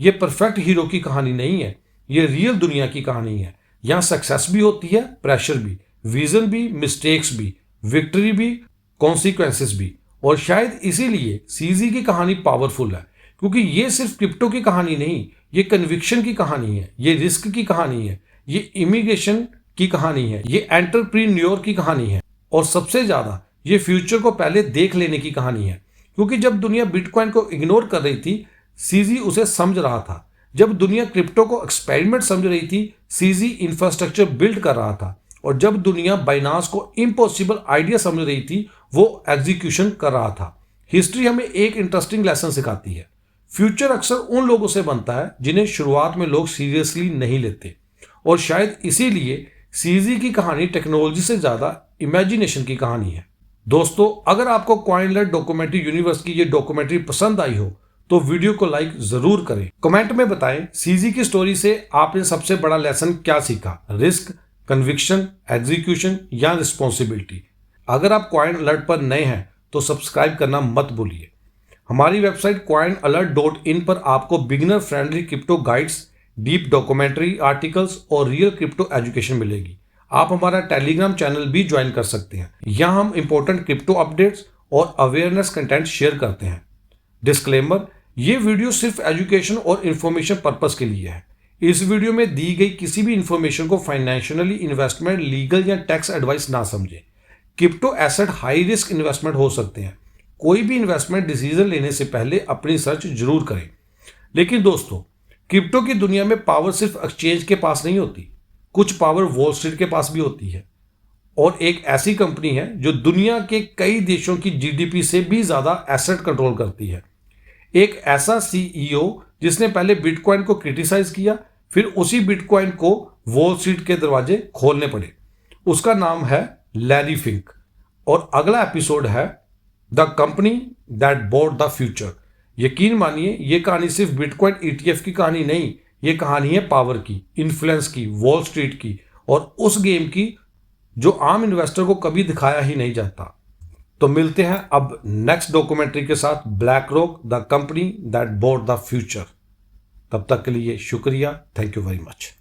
ये परफेक्ट हीरो की कहानी नहीं है, ये रियल दुनिया की कहानी है। यहाँ सक्सेस भी होती है, प्रेशर भी, विजन भी, मिस्टेक्स भी, विक्ट्री भी, कॉन्सिक्वेंसेस भी। और शायद इसीलिए सीजी की कहानी पावरफुल है, क्योंकि ये सिर्फ क्रिप्टो की कहानी नहीं, ये कन्विक्शन की कहानी है, ये रिस्क की कहानी है, ये इमिग्रेशन की कहानी है, ये एंटरप्रेन्योर की कहानी है और सबसे ज्यादा ये फ्यूचर को पहले देख लेने की कहानी है। क्योंकि जब दुनिया बिटकॉइन को इग्नोर कर रही थी, सीजी उसे समझ रहा था। जब दुनिया क्रिप्टो को एक्सपेरिमेंट समझ रही थी, सीजी इंफ्रास्ट्रक्चर बिल्ड कर रहा था। और जब दुनिया बाइनांस को इम्पॉसिबल आइडिया समझ रही थी, वो एग्जीक्यूशन कर रहा था। हिस्ट्री हमें एक इंटरेस्टिंग लेसन सिखाती है। फ्यूचर अक्सर उन लोगों से बनता है जिन्हें शुरुआत में लोग सीरियसली नहीं लेते। और शायद इसीलिए सीजी की कहानी टेक्नोलॉजी से ज्यादा इमेजिनेशन की कहानी है। दोस्तों, अगर आपको कॉइन अलर्ट डॉक्यूमेंट्री यूनिवर्स की ये डॉक्यूमेंट्री पसंद आई हो तो वीडियो को लाइक जरूर करें। कमेंट में बताएं सीजी की स्टोरी से आपने सबसे बड़ा लेसन क्या सीखा, रिस्क, कन्विक्शन, एग्जीक्यूशन या रिस्पॉन्सिबिलिटी। अगर आप कॉइन अलर्ट पर नए हैं तो सब्सक्राइब करना मत भूलिए। हमारी वेबसाइट coinalert.in पर आपको beginner friendly crypto guides, deep documentary articles और रियल क्रिप्टो एजुकेशन मिलेगी। आप हमारा टेलीग्राम चैनल भी ज्वाइन कर सकते हैं। यहाँ हम इंपॉर्टेंट क्रिप्टो अपडेट्स और अवेयरनेस कंटेंट शेयर करते हैं। डिस्क्लेमर, ये वीडियो सिर्फ एजुकेशन और इंफॉर्मेशन पर्पस के लिए है। इस वीडियो में दी गई किसी भी इंफॉर्मेशन को फाइनेंशियली, इन्वेस्टमेंट, लीगल या टैक्स एडवाइस ना समझें। Crypto asset high risk investment हो सकते हैं। कोई भी इन्वेस्टमेंट डिसीजन लेने से पहले अपनी सर्च जरूर करें। लेकिन दोस्तों, क्रिप्टो की दुनिया में पावर सिर्फ एक्सचेंज के पास नहीं होती, कुछ पावर वॉल स्ट्रीट के पास भी होती है। और एक ऐसी कंपनी है जो दुनिया के कई देशों की जीडीपी से भी ज्यादा एसेट कंट्रोल करती है। एक ऐसा सीईओ जिसने पहले बिटकॉइन को क्रिटिसाइज किया, फिर उसी बिटकॉइन को वॉल स्ट्रीट के दरवाजे खोलने पड़े। उसका नाम है लैरी फिंक। और अगला एपिसोड है the company that bought the future. यकीन मानिए, ये कहानी सिर्फ बिटकॉइन ईटीएफ की कहानी नहीं, ये कहानी है पावर की, इन्फ्लुएंस की, वॉल स्ट्रीट की और उस गेम की जो आम इन्वेस्टर को कभी दिखाया ही नहीं जाता। तो मिलते हैं अब नेक्स्ट डॉक्यूमेंट्री के साथ, black rock the company that bought the future. तब तक के लिए शुक्रिया। Thank you very much.